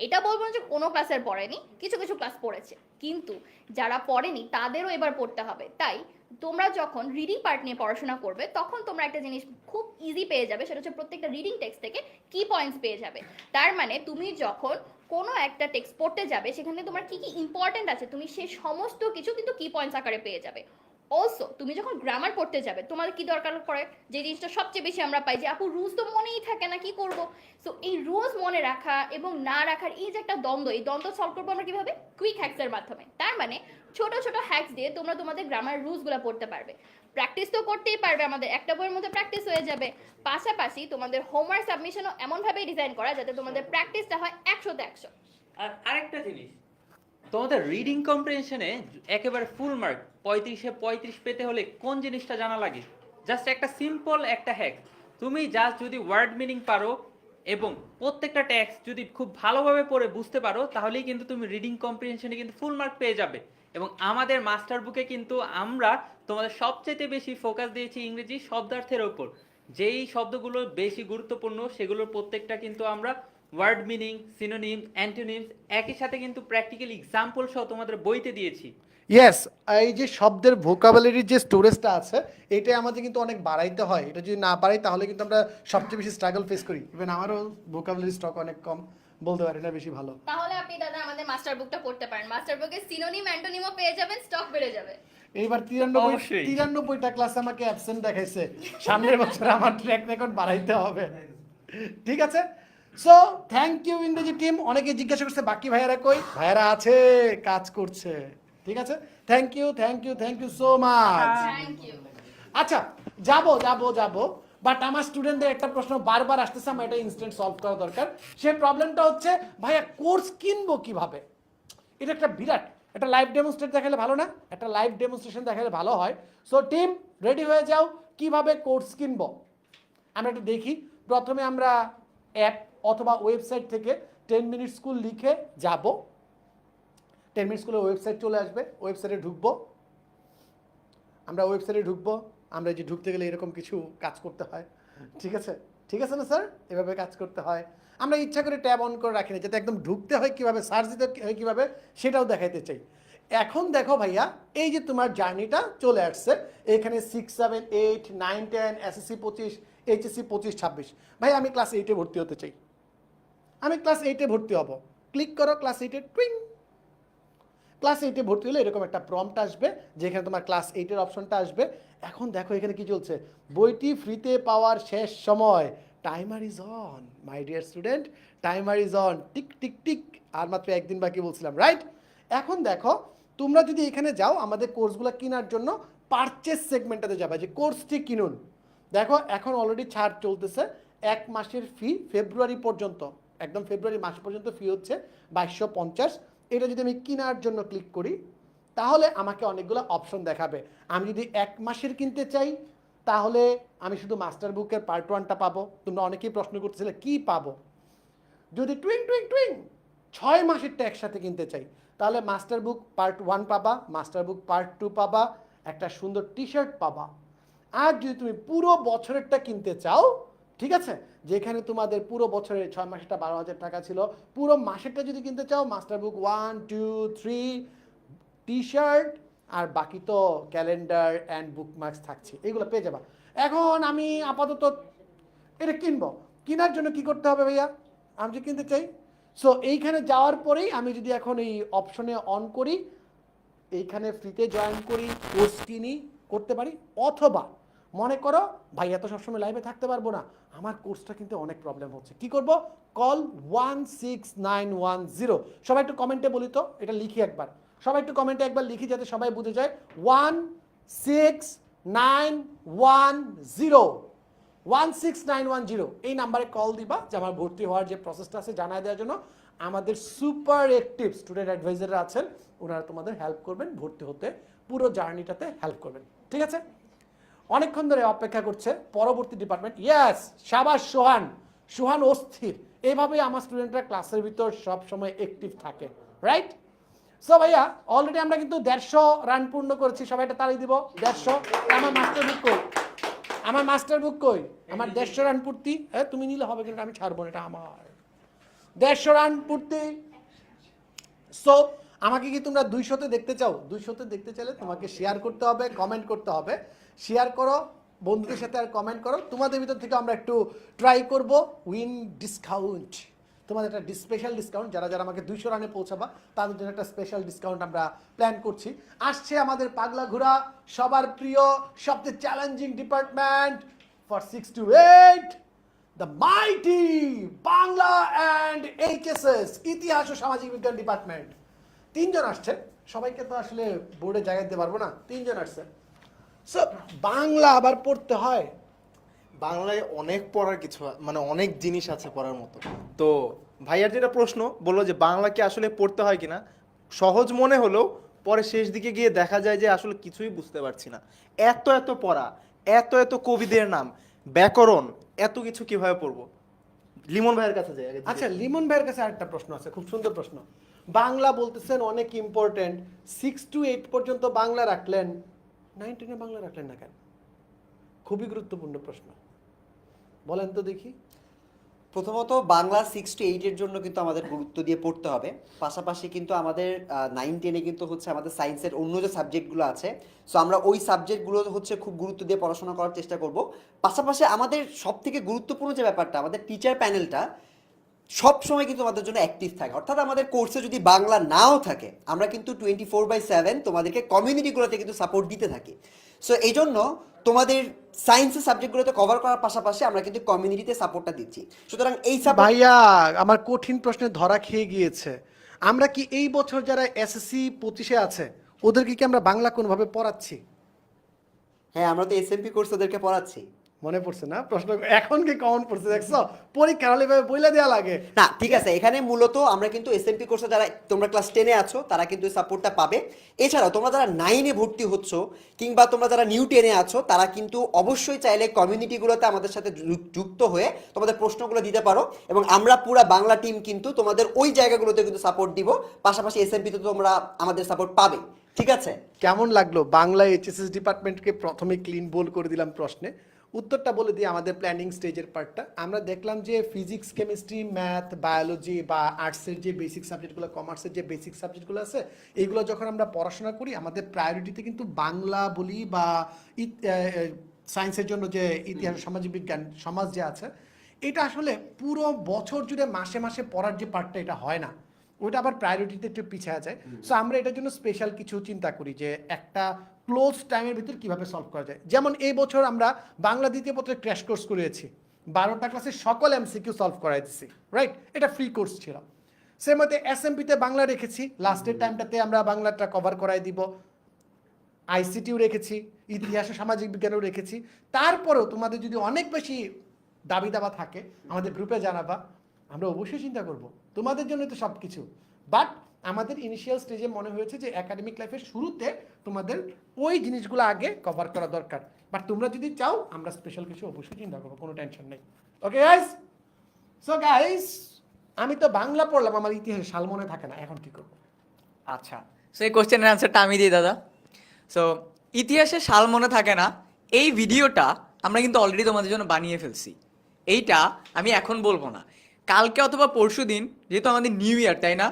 S10: এটা বলবো না যে কোনো ক্লাসের পড়েনি, কিছু কিছু ক্লাস পড়েছে, কিন্তু যারা পড়েনি তাদেরও এবার পড়তে হবে। তাই তোমরা যখন রিডিং পার্ট নিয়ে পড়াশোনা করবে তখন তোমরা একটা জিনিস খুব ইজি পেয়ে যাবে, সেটা হচ্ছে প্রত্যেকটা রিডিং টেক্সট থেকে কি পয়েন্টস পেয়ে যাবে। তার মানে তুমি যখন কোনো একটা টেক্সট পড়তে যাবে সেখানে তোমার কি কি ইম্পর্টেন্ট আছে তুমি সেই সমস্ত কিছু কিন্তু কি পয়েন্টস আকারে পেয়ে যাবে। অলসো তুমি যখন গ্রামার পড়তে যাবে তোমার কি দরকার পড়ে, যে জিনিসটা সবচেয়ে বেশি আমরা পাই যে আপু রুলস তো মনেই থাকে না, কি করব। সো এই রুলস মনে রাখা এবং না রাখার এই যে একটা দ্বন্দ্ব, এই দ্বন্দ্ব সলভ করবো আমরা কিভাবে, কুইক হ্যাকসের মাধ্যমে। তার মানে ছোট ছোট হ্যাকস দিয়ে তোমরা তোমাদের গ্রামার রুলসগুলো পড়তে পারবে। প্র্যাকটিস তো করতেই পারবে, আমাদের একটা বইয়ের মধ্যে প্র্যাকটিস হয়ে যাবে। পাশাপাশি তোমাদের হোমওয়ার্ক সাবমিশনও এমনভাবে ডিজাইন করা যাতে তোমাদের প্র্যাকটিসটা হয় 100তে 100।
S9: আর আরেকটা জিনিস, তোমাদের রিডিং কম্প্রিহেনশনে একেবারে ফুল মার্ক 35-এ 35 পেতে হলে কোন জিনিসটা জানা লাগে? জাস্ট একটা সিম্পল একটা হ্যাক, তুমি জাস্ট যদি ওয়ার্ড মিনিং পারো এবং প্রত্যেকটা টেক্সট যদি খুব ভালোভাবে পড়ে বুঝতে পারো তাহলেই কিন্তু তুমি রিডিং কম্প্রিহেনশনে কিন্তু ফুল মার্ক পেয়ে যাবে। এবং আমাদের মাস্টার বুকে কিন্তু আমরা তোমাদের সবচেয়ে বেশি ফোকাস দিয়েছি ইংরেজি শব্দার্থের ওপর। যেই শব্দগুলো বেশি গুরুত্বপূর্ণ সেগুলোর প্রত্যেকটা কিন্তু আমরা ওয়ার্ড মিনিং, সিনোনিমস, অ্যান্টোনিমস একই সাথে কিন্তু প্র্যাকটিক্যাল এক্সাম্পল সহ তোমাদের বইতে দিয়েছি।
S1: ইয়েস, এই যে শব্দের ভোকাবুলারির যে স্টোরেজটা আছে এটা আমাদের কিন্তু অনেক বাড়াইতে হয়। এটা যদি না বাড়াই তাহলে কিন্তু আমরা সবচেয়ে বেশি স্ট্রাগল ফেস করি। ইভেন আমারও ভোকাবুলারি স্টক অনেক কম, বলতে পারি না বেশি ভালো।
S10: তাহলে আপনি দাদা আমাদের মাস্টার বুকটা পড়তে পারেন, মাস্টার বুকে সিনোনিম, অ্যান্টোনিমও পেয়ে যাবেন, স্টক বেড়ে যাবে।
S1: এইবার
S9: অবশ্যই।
S1: 93টা ক্লাস আমাকে অ্যাবসেন্ট দেখাইছে, সামনের বছর আমার ট্র্যাক রেকর্ড বাড়াইতে হবে। ঠিক আছে, সো থ্যাংক ইউ ইংরেজি টিম। অনেকে জিজ্ঞাসা করছে বাকি ভাইয়ারা কই, ভাইয়ারা আছে, কাজ করছে। ঠিক আছে, thank you thank you thank you so much.
S10: Thank you.
S1: আচ্ছা, যাবো বাট আমার স্টুডেন্টদের একটা প্রশ্ন বারবার আসতেছে, আমার এটা ইনস্ট্যান্ট সলভ করা দরকার। সেই প্রবলেমটা হচ্ছে ভাইয়া কোর্স কিনবো কিভাবে? এটা একটা বিরাট, একটা লাইভ ডেমনস্ট্রেট দেখালে ভালো না? একটা লাইভ ডেমনস্ট্রেশন দেখালে ভালো হয়। সো টিম রেডি হয়ে যাও, কিভাবে কোর্স কিনব আমরা একটু দেখি। প্রথমে আমরা অ্যাপ অথবা ওয়েবসাইট থেকে 10 মিনিট স্কুল লিখে যাব। 10 মিনিট স্কুলের ওয়েবসাইট চলে আসবে, ওয়েবসাইটে ঢুকবো। আমরা ওয়েবসাইটে ঢুকবো, আমরা যে ঢুকতে গেলে এরকম কিছু কাজ করতে হয়, ঠিক আছে? ঠিক আছে না স্যার? এভাবে কাজ করতে হয়। আমরা ইচ্ছা করে ট্যাব অন করে রাখি না, যাতে একদম ঢুকতে হয় কীভাবে, সার্চ দিতে হয় কীভাবে, সেটাও দেখাইতে চাই। এখন দেখো ভাইয়া, এই যে তোমার জার্নিটা চলে আসছে, এখানে 6, 7, 8, 9, 10, এসএসসি 25, এইচএসসি 25, 26। ভাই আমি ক্লাস 8-এ ভর্তি হতে চাই, আমি ক্লাস 8-এ ভর্তি হব। ক্লিক করো ক্লাস 8-এ, টুইং। ক্লাস 8-এ ভর্তি হলে এরকম একটা প্রম্পট আসবে, যেখানে তোমার ক্লাস 8-এর অপশনটা আসবে। এখন দেখো এখানে কি চলছে, বইটি ফ্রিতে পাওয়ার শেষ সময়, timer is on my dear student, timer is on, tick tick tick, আর মাত্র একদিন বাকি বলছিলাম, রাইট? এখন দেখো তোমরা যদি এখানে যাও আমাদের কোর্সগুলো কেনার জন্য পারচেস সেগমেন্টটাতে যাবে, যে কোর্সটি কিনুন। দেখো এখন অলরেডি ছাড় চলতেছে, 1 মাসের ফি ফেব্রুয়ারি পর্যন্ত, একদম ফেব্রুয়ারি মাস পর্যন্ত ফি হচ্ছে 2250। এটা যদি আমি কেনার জন্য ক্লিক করি তাহলে আমাকে অনেকগুলো অপশন দেখাবে। আমি যদি 1 মাসের কিনতে চাই তাহলে আমি শুধু মাস্টার বুকের পার্ট 1টা পাবো। তোমরা অনেকেই প্রশ্ন করতেছিলে কি পাবো। যদি টুইং টুইং টুইং 6 মাসেরটা একসাথে কিনতে চাই তাহলে মাস্টার বুক পার্ট 1 পাবা, মাস্টার বুক পার্ট 2 পাবা, একটা সুন্দর টি শার্ট পাবা। আর যদি তুমি পুরো বছরেরটা কিনতে চাও, ঠিক আছে, যেখানে তোমাদের পুরো বছরের 6 মাসেরটা 12,000 টাকা ছিল, পুরো মাসেরটা যদি কিনতে চাও মাস্টার বুক 1, 2, 3, টি শার্ট আর বাকি তো ক্যালেন্ডার অ্যান্ড বুকমার্কস থাকছে, এগুলো পেয়ে যাবা। এখন আমি আপাতত এটা কিনবো, কেনার জন্য কি করতে হবে ভাইয়া, আমি যে কিনতে চাই, সো এইখানে যাওয়ার পরেই আমি যদি এখন এই অপশনে অন করি, এইখানে ফ্রিতে জয়েন করি, কোর্স কিনি, করতে পারি। অথবা মনে করো ভাইয়া তো সবসময় লাইভে থাকতে পারবো না, আমার কোর্সটা কিন্তু অনেক প্রবলেম হচ্ছে, কি করব, কল 16910। সবাই একটু কমেন্টে বলি তো, এটা লিখি একবার, সবাই একটু কমেন্টে একবার লিখি যাতে সবাই বুঝে যায়। 16910, 16910 এই নাম্বারে কল দিবা, যে আমার ভর্তি হওয়ার যে প্রসেসটা আছে জানাই দেওয়ার জন্য। আমাদের সুপার অ্যাক্টিভ স্টুডেন্ট অ্যাডভাইজাররা আছেন, ওনারা তোমাদের হেল্প করবেন, ভর্তি হতে পুরো জার্নিটাতে হেল্প করবেন, ঠিক আছে? অনেকক্ষণ ধরে অপেক্ষা করছে পরবর্তী ডিপার্টমেন্ট। ইয়েস, শাবাশ সোহান, সোহান অস্থির। এইভাবেই আমার স্টুডেন্টরা ক্লাসের ভিতর সব সময় অ্যাক্টিভ থাকে, রাইট? সো ভাইয়া অলরেডি আমরা কিন্তু 150 রান পূর্ণ করেছি, সবাই এটা তালি দিব। 150, আমার মাস্টার বুক কই, আমার মাস্টার বুক কই, আমার 150 রান পূর্তি। তুমি নিলে হবে কিন্তু আমি ছাড়বো না, এটা আমার 150 রান পূর্তি। সো আমাকে কি তোমরা 200-তে দেখতে চাও? 200-তে দেখতে চাইলে তোমাকে শেয়ার করতে হবে, কমেন্ট করতে হবে। শেয়ার করো বন্ধুদের সাথে আর কমেন্ট করো। তোমাদের ভিতর থেকে আমরা একটু ট্রাই করব উইন ডিসকাউন্ট, তোমাদের একটা স্পেশাল ডিসকাউন্ট, যারা যারা আমাকে 200 রানে পৌঁছাবা তাদের জন্য একটা স্পেশাল ডিসকাউন্ট আমরা প্ল্যান করছি। আসছে আমাদের পাগলা ঘোরা, সবার প্রিয়, সবচেয়ে challenging department for 6 to 8, the mighty Bangla and HSS, ইতিহাস ও সামাজিক বিজ্ঞান ডিপার্টমেন্ট। 3 জন আসছে, সবাইকে তো আসলে বোর্ডে জায়গা দিতে পারবো না, 3 জন আসছে। সো বাংলা আবার পড়তে হয়,
S3: বাংলায় অনেক পড়ার কিছু মানে অনেক জিনিস আছে পড়ার মতো। তো ভাইয়ার যেটা প্রশ্ন বললো যে বাংলা কি আসলে পড়তে হয় কিনা, সহজ মনে হলেও পরে শেষ দিকে গিয়ে দেখা যায় যে আসলে কিছুই বুঝতে পারছি না। এত এত পড়া, এত এত কবিদের নাম, ব্যাকরণ, এত কিছু কিভাবে পড়বো? লিমন ভাইয়ের কাছে যাই।
S1: আচ্ছা, লিমন ভাইয়ের কাছে আরেকটা প্রশ্ন আছে, খুব সুন্দর প্রশ্ন। বাংলা বলতেছেন অনেক ইম্পর্টেন্ট, 6 to 8 পর্যন্ত বাংলা রাখলেন, 9, 10-এ বাংলা রাখলেন না কেন? খুবই গুরুত্বপূর্ণ প্রশ্ন, বলেন তো দেখি।
S11: প্রথমত বাংলা 6 to 8 এর জন্য কিন্তু আমাদের গুরুত্ব দিয়ে পড়তে হবে। পাশাপাশি কিন্তু আমাদের 9, 10-এ কিন্তু হচ্ছে আমাদের সায়েন্সের অন্য যে সাবজেক্টগুলো আছে, সো আমরা ওই সাবজেক্টগুলো হচ্ছে খুব গুরুত্ব দিয়ে পড়াশোনা করার চেষ্টা করব। পাশাপাশি আমাদের সব থেকে গুরুত্বপূর্ণ যে ব্যাপারটা, আমাদের টিচার প্যানেলটা সব সময় কিন্তু আমাদের জন্য অ্যাক্টিভ থাকে। অর্থাৎ আমাদের কোর্সে যদি বাংলা নাও থাকে, আমরা কিন্তু 24/7 তোমাদেরকে কমিউনিটিগুলোতে কিন্তু সাপোর্ট দিতে থাকি। সো এই জন্য তোমাদের সায়েন্সের সাবজেক্টগুলোতে কভার করার পাশাপাশি আমরা কিন্তু কমিউনিটিতে সাপোর্টটা দিচ্ছি। সুতরাং এই
S1: ভাইয়া আমার কঠিন প্রশ্নে ধরা খেয়ে গিয়েছে, আমরা কি এই বছর যারা এসএসসি 25-এ আছে ওদেরকে কি আমরা বাংলা কোনোভাবে পড়াচ্ছি?
S11: হ্যাঁ, আমরা তো এসএমপি কোর্স ওদেরকে পড়াচ্ছি।
S1: মনে পড়ছে না প্রশ্ন? এখন কি কমন পড়ছে দেখছো? পরীক্ষার হলে এভাবে বইলা দেওয়া লাগে।
S11: না ঠিক আছে, এখানে মূলত আমরা কিন্তু এসএমপি কোর্সে যারা তোমরা ক্লাস 10 এ আছো তারা কিন্তু সাপোর্টটা পাবে। এছাড়াও তোমরা যারা 9 এ ভর্তি হচ্ছ কিংবা তোমরা যারা নিউ 10 এ আছো তারা কিন্তু অবশ্যই চাইলে কমিউনিটিগুলোতে আমাদের সাথে যুক্ত হয়ে তোমাদের প্রশ্নগুলো দিতে পারো, এবং আমরা পুরো বাংলা টিম কিন্তু তোমাদের ওই জায়গাগুলোতে কিন্তু সাপোর্ট দিব। পাশাপাশি এসএমপি তে তোমরা আমাদের সাপোর্ট পাবে, ঠিক আছে?
S1: কেমন লাগলো বাংলা এইচএসএস ডিপার্টমেন্টকে প্রথমে ক্লিন বোল করে দিলাম প্রশ্নে? উত্তরটা বলে দিই আমাদের প্ল্যানিং স্টেজের পার্টটা। আমরা দেখলাম যে ফিজিক্স, কেমিস্ট্রি, ম্যাথ, বায়োলজি বা আর্টসের যে বেসিক সাবজেক্টগুলো, কমার্সের যে বেসিক সাবজেক্টগুলো আছে, এইগুলো যখন আমরা পড়াশোনা করি আমাদের প্রায়োরিটিতে কিন্তু বাংলা বলি বা সায়েন্সের জন্য যে ইতিহাস, সামাজিক বিজ্ঞান, সমাজ যে আছে, এটা আসলে পুরো বছর জুড়ে মাসে মাসে পড়ার যে পার্টটা এটা হয় না, ওইটা আবার প্রায়োরিটিতে একটু পিছিয়ে যায়। সো আমরা এটার জন্য স্পেশাল কিছু চিন্তা করি যে একটা ক্লোজ টাইমের ভিতর কিভাবে সলভ করা যায়। যেমন এই বছর আমরা বাংলা দ্বিতীয় পত্রে ক্র্যাশ কোর্স করিয়েছি, 12টা ক্লাসের সকল এমসিকিউ সলভ করাই দিচ্ছি, রাইট? এটা ফ্রি কোর্স ছিল। সেই মতে এসএমপিতে বাংলা রেখেছি, লাস্টের টাইমটাতে আমরা বাংলাটা কভার করাই দিব। আইসিটিও রেখেছি, ইতিহাস ও সামাজিক বিজ্ঞানও রেখেছি। তারপরেও তোমাদের যদি অনেক বেশি দাবি দাবা থাকে আমাদের গ্রুপে জানাবা, আমরা অবশ্যই চিন্তা করব। তোমাদের জন্য তো সব কিছু, বাট আমাদের ইনিশিয়াল স্টেজে মনে হয়েছে যে একাডেমিক লাইফের শুরুতে তোমাদের ওই জিনিসগুলো আগে কভার করা দরকার। বাট তোমরা যদি চাও আমরা স্পেশাল কিছু অবশ্যই চিন্তা করবো, কোনো টেনশন নেই। ওকে গাইস? সো গাইস, আমি তো বাংলা পড়লাম, আমার ইতিহাসে সাল মনে থাকে না, এখন কি করবো?
S12: আচ্ছা, সো এই কোশ্চেনের অ্যান্সারটা আমি দিই দাদা। সো ইতিহাসে সাল মনে থাকে না, এই ভিডিওটা আমরা কিন্তু অলরেডি তোমাদের জন্য বানিয়ে ফেলছি। এইটা আমি এখন বলবো না, কালকে অথবা পরশু দিন, যেহেতু আমাদের নিউ ইয়ার, তাই না?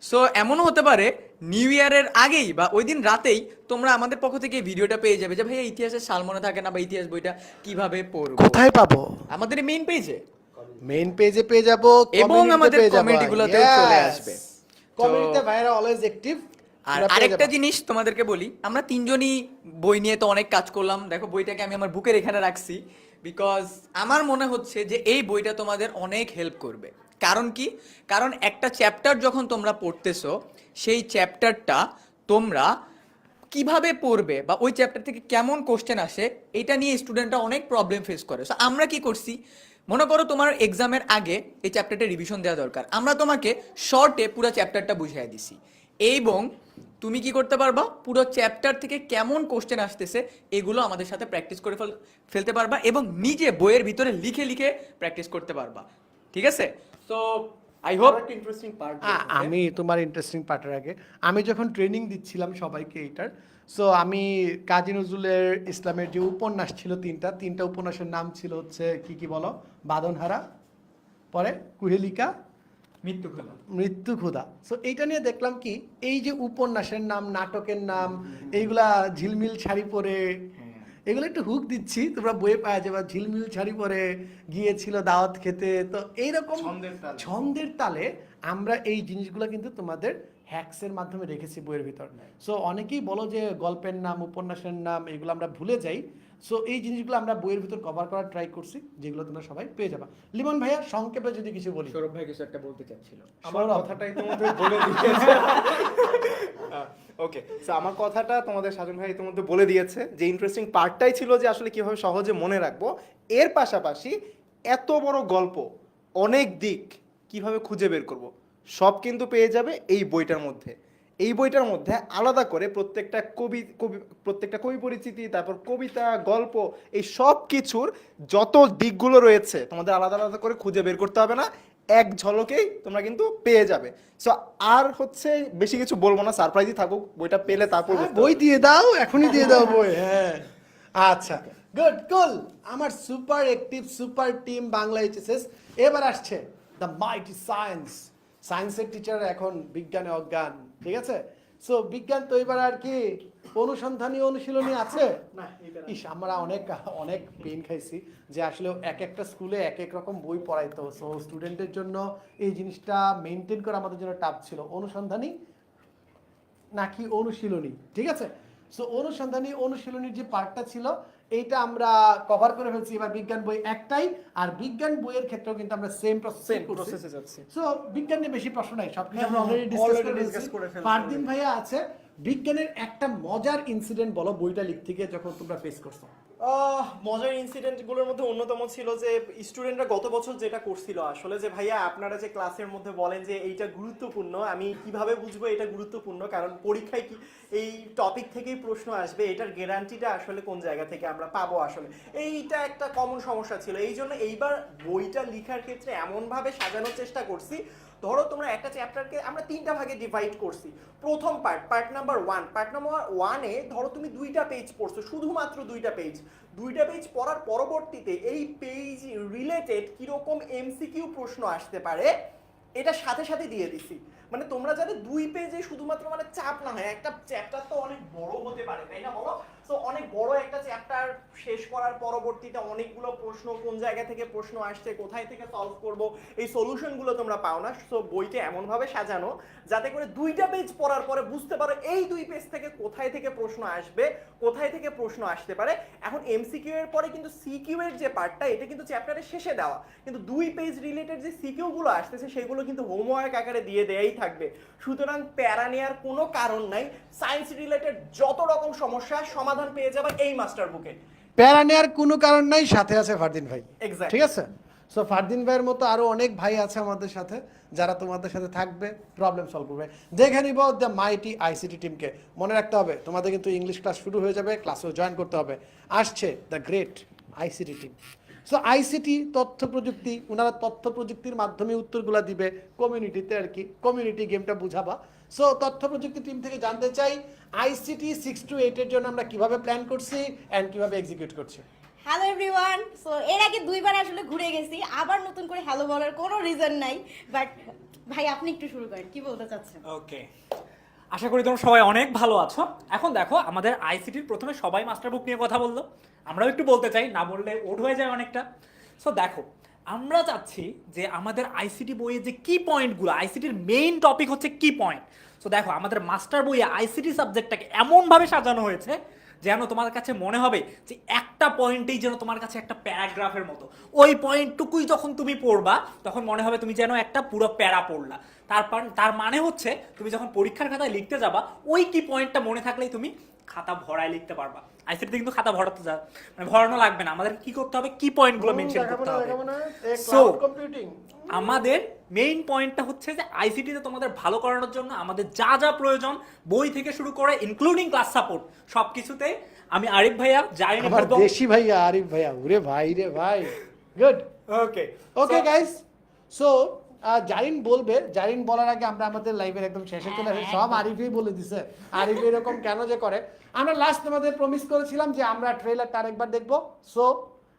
S12: সো এমনও হতে পারে নিউ ইয়ারের আগেই বা ওই দিন রাতেই তোমরা আমাদের পক্ষ থেকে এই ভিডিওটা পেয়ে যাবে যে ভাইয়া ইতিহাসের সাল মনে থাকে না বা ইতিহাস বইটা কিভাবে পড়বো।
S1: কোথায় পাবো?
S12: আমাদের মেইন পেজে,
S1: মেইন পেজে পেয়ে যাবো
S12: এবং আমাদের কমিউনিটিগুলোতেও চলে আসবে।
S1: কমিউনিটিতে ভাইরা অলওয়েজ অ্যাক্টিভ।
S12: আর আরেকটা জিনিস তোমাদেরকে বলি, আমরা তিনজনই বই নিয়ে তো অনেক কাজ করলাম। দেখো বইটাকে আমি আমার বুকের এখানে রাখছি, বিকজ আমার মনে হচ্ছে যে এই বইটা তোমাদের অনেক হেল্প করবে। কারণ কি? কারণ একটা চ্যাপ্টার যখন তোমরা পড়তেছো, সেই চ্যাপ্টারটা তোমরা কিভাবে পড়বে বা ওই চ্যাপ্টার থেকে কেমন কোশ্চেন আসে, এটা নিয়ে স্টুডেন্টরা অনেক প্রবলেম ফেস করে। সো আমরা কি করছি, মনে করো তোমার এক্সামের আগে এই চ্যাপ্টারটা রিভিশন দেওয়া দরকার, আমরা তোমাকে শর্টে পুরো চ্যাপ্টারটা বুঝিয়ে দিছি, এবং তুমি কি করতে পারবা, পুরো চ্যাপ্টার থেকে কেমন কোশ্চেন আসতেছে এগুলো আমাদের সাথে প্র্যাকটিস করে ফেলতে পারবা এবং নিজে বইয়ের ভিতরে লিখে লিখে প্র্যাকটিস করতে পারবা। ঠিক আছে? So I hope
S3: interesting part.
S1: আমি তোমার ইন্টারেস্টিং পার্টের আগে, আমি যখন ট্রেনিং দিচ্ছিলাম সবাইকে এইটার, সো আমি কাজী নজরুলের ইসলামের যে উপন্যাস ছিল তিনটা উপন্যাসের নাম ছিল হচ্ছে কি বলো, বাঁধনহারা, পরে কুহেলিকা, মৃত্যু ক্ষুধা। সো এইটা নিয়ে দেখলাম কি, এই যে উপন্যাসের নাম, নাটকের নাম, এইগুলা ঝিলমিল শাড়ি পরে, এগুলো একটু হুক দিচ্ছি, তোমরা বইয়ে পাওয়া যাবে। ঝিলমিল শাড়ি পরে গিয়েছিল দাওয়াত খেতে, তো এইরকম ছন্দের তালে আমরা এই জিনিসগুলো কিন্তু তোমাদের হ্যাক্সের মাধ্যমে রেখেছি বইয়ের ভিতর। সো অনেকেই বলো যে গল্পের নাম, উপন্যাসের নাম এগুলো আমরা ভুলে যাই। সো এই জিনিসগুলো আমরা বইয়ের ভিতর কভার করার ট্রাই করছি, যেগুলো তোমরা সবাই পেয়ে যাবা। লিমন ভাইয়া সংক্ষেপে যদি কিছু বলি।
S3: সৌরভ ভাই কিছু একটা বলতে চাচ্ছিল,
S1: আমার
S3: কথাটাই তোমাদের বলে দিয়েছে। ওকে, সো আমার কথাটা তোমাদের সাজন ভাই তোমাদের বলে দিয়েছে, যে ইন্টারেস্টিং পার্টটাই ছিল যে আসলে কিভাবে সহজে মনে রাখবো। এর পাশাপাশি এত বড় গল্প, অনেক দিক কিভাবে খুঁজে বের করব, সব কিন্তু পেয়ে যাবে এই বইটার মধ্যে। এই বইটার মধ্যে আলাদা করে প্রত্যেকটা কবি পরিচিতি, তারপর কবিতা, গল্প, এই সব কিছুর যত দিকগুলো রয়েছে তোমাদের আলাদা আলাদা করে খুঁজে বের করতে হবে না, এক ঝলকেই তোমরা কিন্তু পেয়ে যাবে। সো আর হচ্ছে বেশি কিছু বলবো না, সারপ্রাইজই থাকুক, বইটা পেলে তারপর
S1: বই দিয়ে দাও, এখনই দিয়ে দাও বই। হ্যাঁ আচ্ছা, গুড, কুল। আমার super active super team Bangla HSS এবার আসছে দ্য মাইটি সায়েন্সের টিচার এখন বিজ্ঞানে অজ্ঞান, ঠিক আছে? সো বিজ্ঞান তো এবার আর কি অনুসন্ধানী অনুশীলনী আছে না। ইস, আমরা অনেক পেন খাইছি যে আসলে এক একটা স্কুলে এক এক রকম বই পড়াইতো। সো স্টুডেন্টের জন্য এই জিনিসটা মেনটেন করা আমাদের জন্য টাফ ছিল, অনুসন্ধানী নাকি অনুশীলনী, ঠিক আছে? সো অনুশীলনীর যে পার্টটা ছিল এইটা আমরা কভার করে ফেলছি। এবার বিজ্ঞান বই একটাই, আর বিজ্ঞান বইয়ের ক্ষেত্রেও কিন্তু আমরা সেম প্রসেসে যাচ্ছি। সো বিজ্ঞান নিয়ে বেশি প্রশ্ন নাই, সবকিছু আমরা অলরেডি ডিসকাস করে ফেলছি। পারদিন ভাইয়া আছে, বিজ্ঞানের একটা মজার ইনসিডেন্ট বলো বইটা লিখতে গিয়ে যখন তোমরা ফেস করছো।
S5: মজার ইনসিডেন্টগুলোর মধ্যে অন্যতম ছিল যে স্টুডেন্টরা গত বছর যেটা করছিল আসলে, যে ভাইয়া আপনারা যে ক্লাসের মধ্যে বলেন যে এইটা গুরুত্বপূর্ণ, আমি কিভাবে বুঝবো এটা গুরুত্বপূর্ণ, কারণ পরীক্ষায় কি এই টপিক থেকেই প্রশ্ন আসবে, এটার গ্যারান্টিটা আসলে কোন জায়গা থেকে আমরা পাবো, আসলে এইটা একটা কমন সমস্যা ছিল। এই জন্য এইবার বইটা লেখার ক্ষেত্রে এমনভাবে সাজানোর চেষ্টা করছি, ধরো তোমরা একটা চ্যাপ্টারকে আমরা 3টা ভাগে ডিভাইড করছি। প্রথম পার্ট নাম্বার 1 এ ধরো তুমি 2টা পেজ পড়ছো, শুধুমাত্র 2টা পেজ পড়ার পরবর্তীতে এই পেজ রিলেটেড কিরকম এমসিকিউ প্রশ্ন আসতে পারে এটা সাথে সাথে দিয়ে দিছি, মানে তোমরা যাতে 2 পেজে শুধুমাত্র মানে চাপ না হয়। একটা চ্যাপ্টার তো অনেক বড় হতে পারে, তাই না বলো? সো অনেক বড় একটা চ্যাপ্টার শেষ করার পরবর্তীতে অনেকগুলো প্রশ্ন, কোন জায়গা থেকে প্রশ্ন আসছে, কোথায় থেকে সলভ করব, এই সলিউশনগুলো তোমরা পাও না। সো বইটা এমনভাবে সাজানো যাতে করে 2টা পেজ পড়ার পরে বুঝতে পারো এই 2 পেজ থেকে কোথায় থেকে প্রশ্ন আসবে, কোথায় থেকে প্রশ্ন আসতে পারে। এখন এমসিকিউ এর পরে কিন্তু সিকিউ এর যে পার্টটা, এটা কিন্তু চ্যাপ্টারের শেষে দেওয়া, কিন্তু 2 পেজ রিলেটেড যে সিকিউ গুলো আসতেছে সেগুলো কিন্তু হোমওয়ার্ক আকারে দিয়ে দেয়াই থাকবে। সুতরাং প্যারা নেওয়ার কোনো কারণ নাই। সায়েন্স রিলেটেড যত রকম সমস্যা সমাধান পেয়ে যাবে এই মাস্টার বুকে।
S1: প্যারা নেওয়ার কোনো কারণ নাই, সাথে আছে ফারদিন ভাই।
S5: Exactly.
S1: ঠিক আছে? সো ফারদিন ভাইয়ের মতো আরো অনেক ভাই আছে আমাদের সাথে, যারা তোমাদের সাথে থাকবে, প্রবলেম সলভ করবে। দেখে নিব দ্য মাইটি আইসিটি টিমকে। মনে রাখতে হবে তোমাদের কিন্তু ইংলিশ ক্লাস শুরু হয়ে যাবে, ক্লাসেও জয়েন করতে হবে। আসছে the great ICT team. So ICT তথ্য প্রযুক্তি, ওনারা তথ্য প্রযুক্তির মাধ্যমে উত্তরগুলো দিবে কমিউনিটিতে, আর কি কমিউনিটি গেমটা বুঝাবা। সো তথ্য প্রযুক্তি টিম থেকে জানতে চাই আইসিটি 6 to 8 এর জন্য আমরা কিভাবে প্ল্যান করছি এন্ড কিভাবে এক্সিকিউট করছি।
S4: Hello everyone. সো এর আগে 2বার আসলে ঘুরে গেছি, আবার নতুন করে হ্যালো বলার কোনো রিজন নাই, বাট ভাই আপনি একটু শুরু করেন, কি বলতে চাচ্ছেন?
S13: ওকে, আশা করি তোমরা সবাই অনেক ভালো আছো। এখন দেখো, আমাদের আইসিটির প্রথমে সবাই মাস্টার বুক নিয়ে কথা বললো, আমরাও একটু বলতে চাই, না বললে ওড হয়ে যায় অনেকটা। সো দেখো, আমরা চাচ্ছি যে আমাদের আইসিটি বইয়ে যে কি পয়েন্টগুলো, আইসিটির মেইন টপিক হচ্ছে কি পয়েন্ট। সো দেখো, আমাদের মাস্টার বইয়ে আইসিটি সাবজেক্টটাকে এমনভাবে সাজানো হয়েছে যেন তোমার কাছে মনে হবে যে একটা পয়েন্টেই যেন তোমার কাছে একটা প্যারাগ্রাফের মতো। ওই পয়েন্টটুকুই যখন তুমি পড়বা তখন মনে হবে তুমি যেন একটা পুরো প্যারা পড়লা। তার মানে হচ্ছে তুমি যখন পরীক্ষার খাতায় লিখতে যাবা, ওই কি পয়েন্টটা মনে থাকলেই তুমি খাতা ভরায় লিখতে পারবা। আইসিটিতে কিন্তু খাতা ভরাতে মানে ভরানো লাগবে না, আমাদের কি করতে হবে, কি পয়েন্টগুলো মেনশন করতে হবে। সো আমাদের মেইন পয়েন্টটা হচ্ছে যে আইসিটিতে তোমাদের ভালো করানোর জন্য আমাদের যা যা প্রয়োজন, বই থেকে শুরু করে ইনক্লুডিং ক্লাস সাপোর্ট, সবকিছুতে আমি আরিফ ভাইয়া জানি না,
S1: আমার দেশি ভাইয়া আরিফ ভাইয়া, ওরে ভাই রে ভাই, good. Okay guys, so Zarin বলবে, জারিন বলার আগে আমরা আমাদের লাইভের একদম শেষে চলে আসি। সব আরিফই বলে দিছে, আরিফ এরকম কেন যে করে। আমরা লাস্ট তোমাদের প্রমিস করেছিলাম যে আমরা ট্রেলারটা আরেকবার দেখবো। সো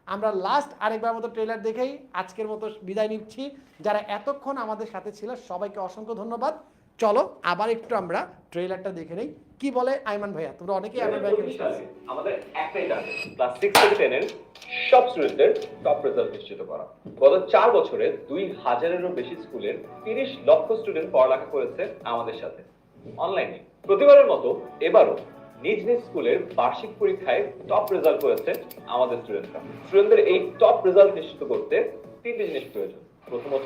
S1: আমরা লাস্ট আরেকবার মতো ট্রেলার দেখেই আজকের মতো বিদায় নিচ্ছি। যারা এতক্ষণ আমাদের সাথে ছিল সবাইকে অসংখ্য ধন্যবাদ। চলো আবার একটু আমরা ট্রেলারটা দেখে নেই। কি বলে আইমান ভাইয়া? তোমরা অনেকেই আইমান ভাইকে
S2: আমাদের একটাই টার্গেট, ক্লাস 6 থেকে 10 এর সব স্টুডেন্টদের টপ রেজাল্ট নিশ্চিত করা। গত 4 বছরে 2000-এরও বেশি স্কুলের 30 লক্ষ স্টুডেন্ট পড়ালেখা করেছে আমাদের সাথে অনলাইনে। প্রতিবারের মতো এবারও নিজ নিজ স্কুলের বার্ষিক পরীক্ষায় টপ রেজাল্ট করেছে আমাদের স্টুডেন্টরা। স্টুডেন্টদের এই টপ রেজাল্ট নিশ্চিত করতে 3টি জিনিস প্রয়োজন। প্রথমত,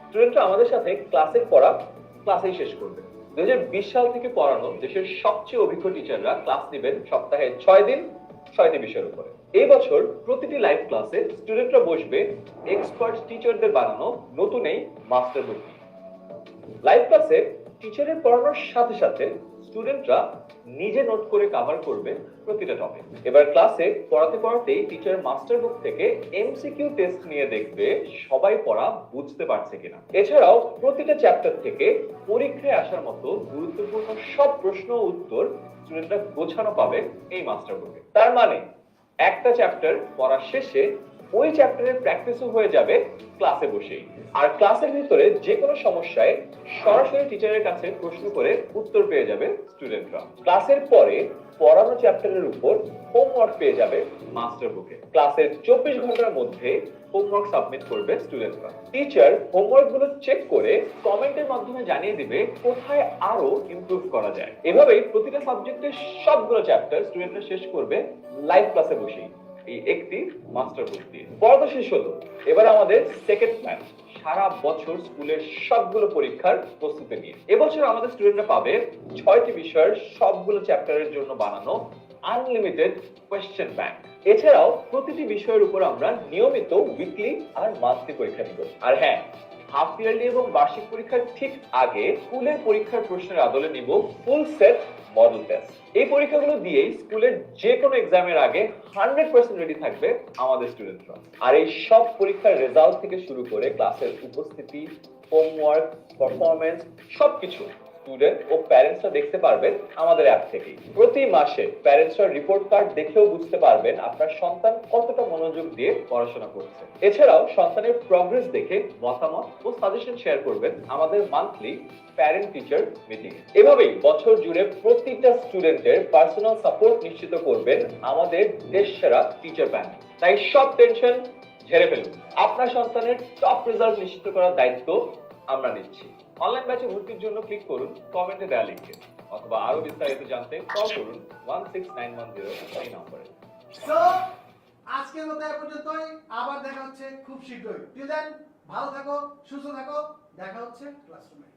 S2: স্টুডেন্টরা আমাদের সাথে ক্লাসের পড়া ক্লাসেই শেষ করবে। 2020 সাল থেকে পড়ানো দেশের সবচেয়ে অভিজ্ঞ টিচাররা ক্লাস নেবেন সপ্তাহে 6 দিন 6টি বিষয়ের উপরে। এই বছর প্রতিটি লাইভ ক্লাসে স্টুডেন্টরা বসবে এক্সপার্ট টিচারদের বানানো নতুন এই মাস্টার বুক নিয়ে। লাইভ ক্লাসে টিচারের পড়ানোর সাথে সাথে স্টুডেন্টরা নিজে নোট করে কভার করবে প্রতিটা টপিক। এবার ক্লাসে পড়াতেই টিচার মাস্টার বুক থেকে এমসিকিউ টেস্ট নিয়ে দেখবে সবাই পড়া বুঝতে পারছে কিনা। এছাড়াও প্রতিটা চ্যাপ্টার থেকে পরীক্ষায় আসার মতো গুরুত্বপূর্ণ সব প্রশ্ন ও উত্তর স্টুডেন্টরা গোছানো পাবে এই মাস্টার বুকে। তার মানে একটা চ্যাপ্টার পড়া শেষে ওই চ্যাপ্টারের প্র্যাকটিসও হয়ে যাবে ক্লাসে বসেই। আর ক্লাসের ভিতরে যে কোনো সমস্যায় সরাসরি টিচারের কাছে প্রশ্ন করে উত্তর পেয়ে যাবে স্টুডেন্টরা। ক্লাসের পরে পড়ানো চ্যাপ্টারের উপর হোমওয়ার্ক পেয়ে যাবে মাস্টার বুকে। ক্লাসের 24 ঘন্টার মধ্যে হোমওয়ার্ক সাবমিট করবে স্টুডেন্টরা। টিচার হোমওয়ার্ক গুলো চেক করে কমেন্টের মাধ্যমে জানিয়ে দিবে কোথায় আরো ইমপ্রুভ করা যায়। এভাবেই প্রতিটা সাবজেক্টের সবগুলো চ্যাপ্টার স্টুডেন্টরা শেষ করবে লাইভ ক্লাসে বসেই এই একটি মাস্টার বুক দিয়ে। পড়া শেষ হলো, এবার আমাদের সেকেন্ড প্ল্যান, সারা বছর স্কুলের সবগুলো পরীক্ষার প্রস্তুতি নিয়ে। এবছর আমাদের স্টুডেন্টরা পাবে 6টি বিষয়ের সবগুলো চ্যাপ্টারের জন্য বানানো আনলিমিটেড কোয়েশ্চেন ব্যাংক। এছাড়াও প্রতিটি বিষয়ের উপর আমরা নিয়মিত উইকলি আর মান্থলি পরীক্ষা নিব। আর হ্যাঁ, হাফ ইয়ারলি এবং বার্ষিক পরীক্ষার ঠিক আগে স্কুলের পরীক্ষার প্রশ্নের আদলে নিব ফুল সেট মডেল টেস্ট। এই পরীক্ষাগুলো দিয়েই স্কুলের যে কোনো এক্সামের আগে 100% রেডি থাকবে আমাদের স্টুডেন্টরা। আর এই সব পরীক্ষার রেজাল্ট থেকে শুরু করে ক্লাসের উপস্থিতি, হোমওয়ার্ক, পারফরম্যান্স সবকিছু স্টুডেন্ট ও প্যারেন্টসরা দেখতে পারবেন আমাদের অ্যাপ থেকেই। প্রতি মাসে প্যারেন্টসরা রিপোর্ট কার্ড দেখেও বুঝতে পারবেন আপনার সন্তান কতটা মনোযোগ দিয়ে পড়াশোনা করছে। এছাড়াও সন্তানের প্রগ্রেস দেখে মতামত ও সাজেশন শেয়ার করবেন আমাদের মান্থলি প্যারেন্ট টিচার মিটিং। এভাবেই বছর জুড়ে প্রতিটা স্টুডেন্টের পার্সোনাল সাপোর্ট নিশ্চিত করবেন আমাদের দেশসেরা টিচার প্যানেল। তাই সব টেনশন ঝেড়ে ফেলুন। আপনার সন্তানের টপ রেজাল্ট নিশ্চিত করার দায়িত্ব আমরা নিচ্ছি। অনলাইন ব্যাচে ভর্তির জন্য ক্লিক করুন কমেন্টে দেওয়া লিঙ্কে, অথবা আরো বিস্তারিত জানতে কল করুন 16910 এই নম্বরে।
S1: সো আজকের মতো এ পর্যন্তই, আবার দেখা হচ্ছে খুব শীঘ্রই। টিল দেন ভালো থাকো, সুস্থ থাকো, দেখা হচ্ছে ক্লাসরুমে।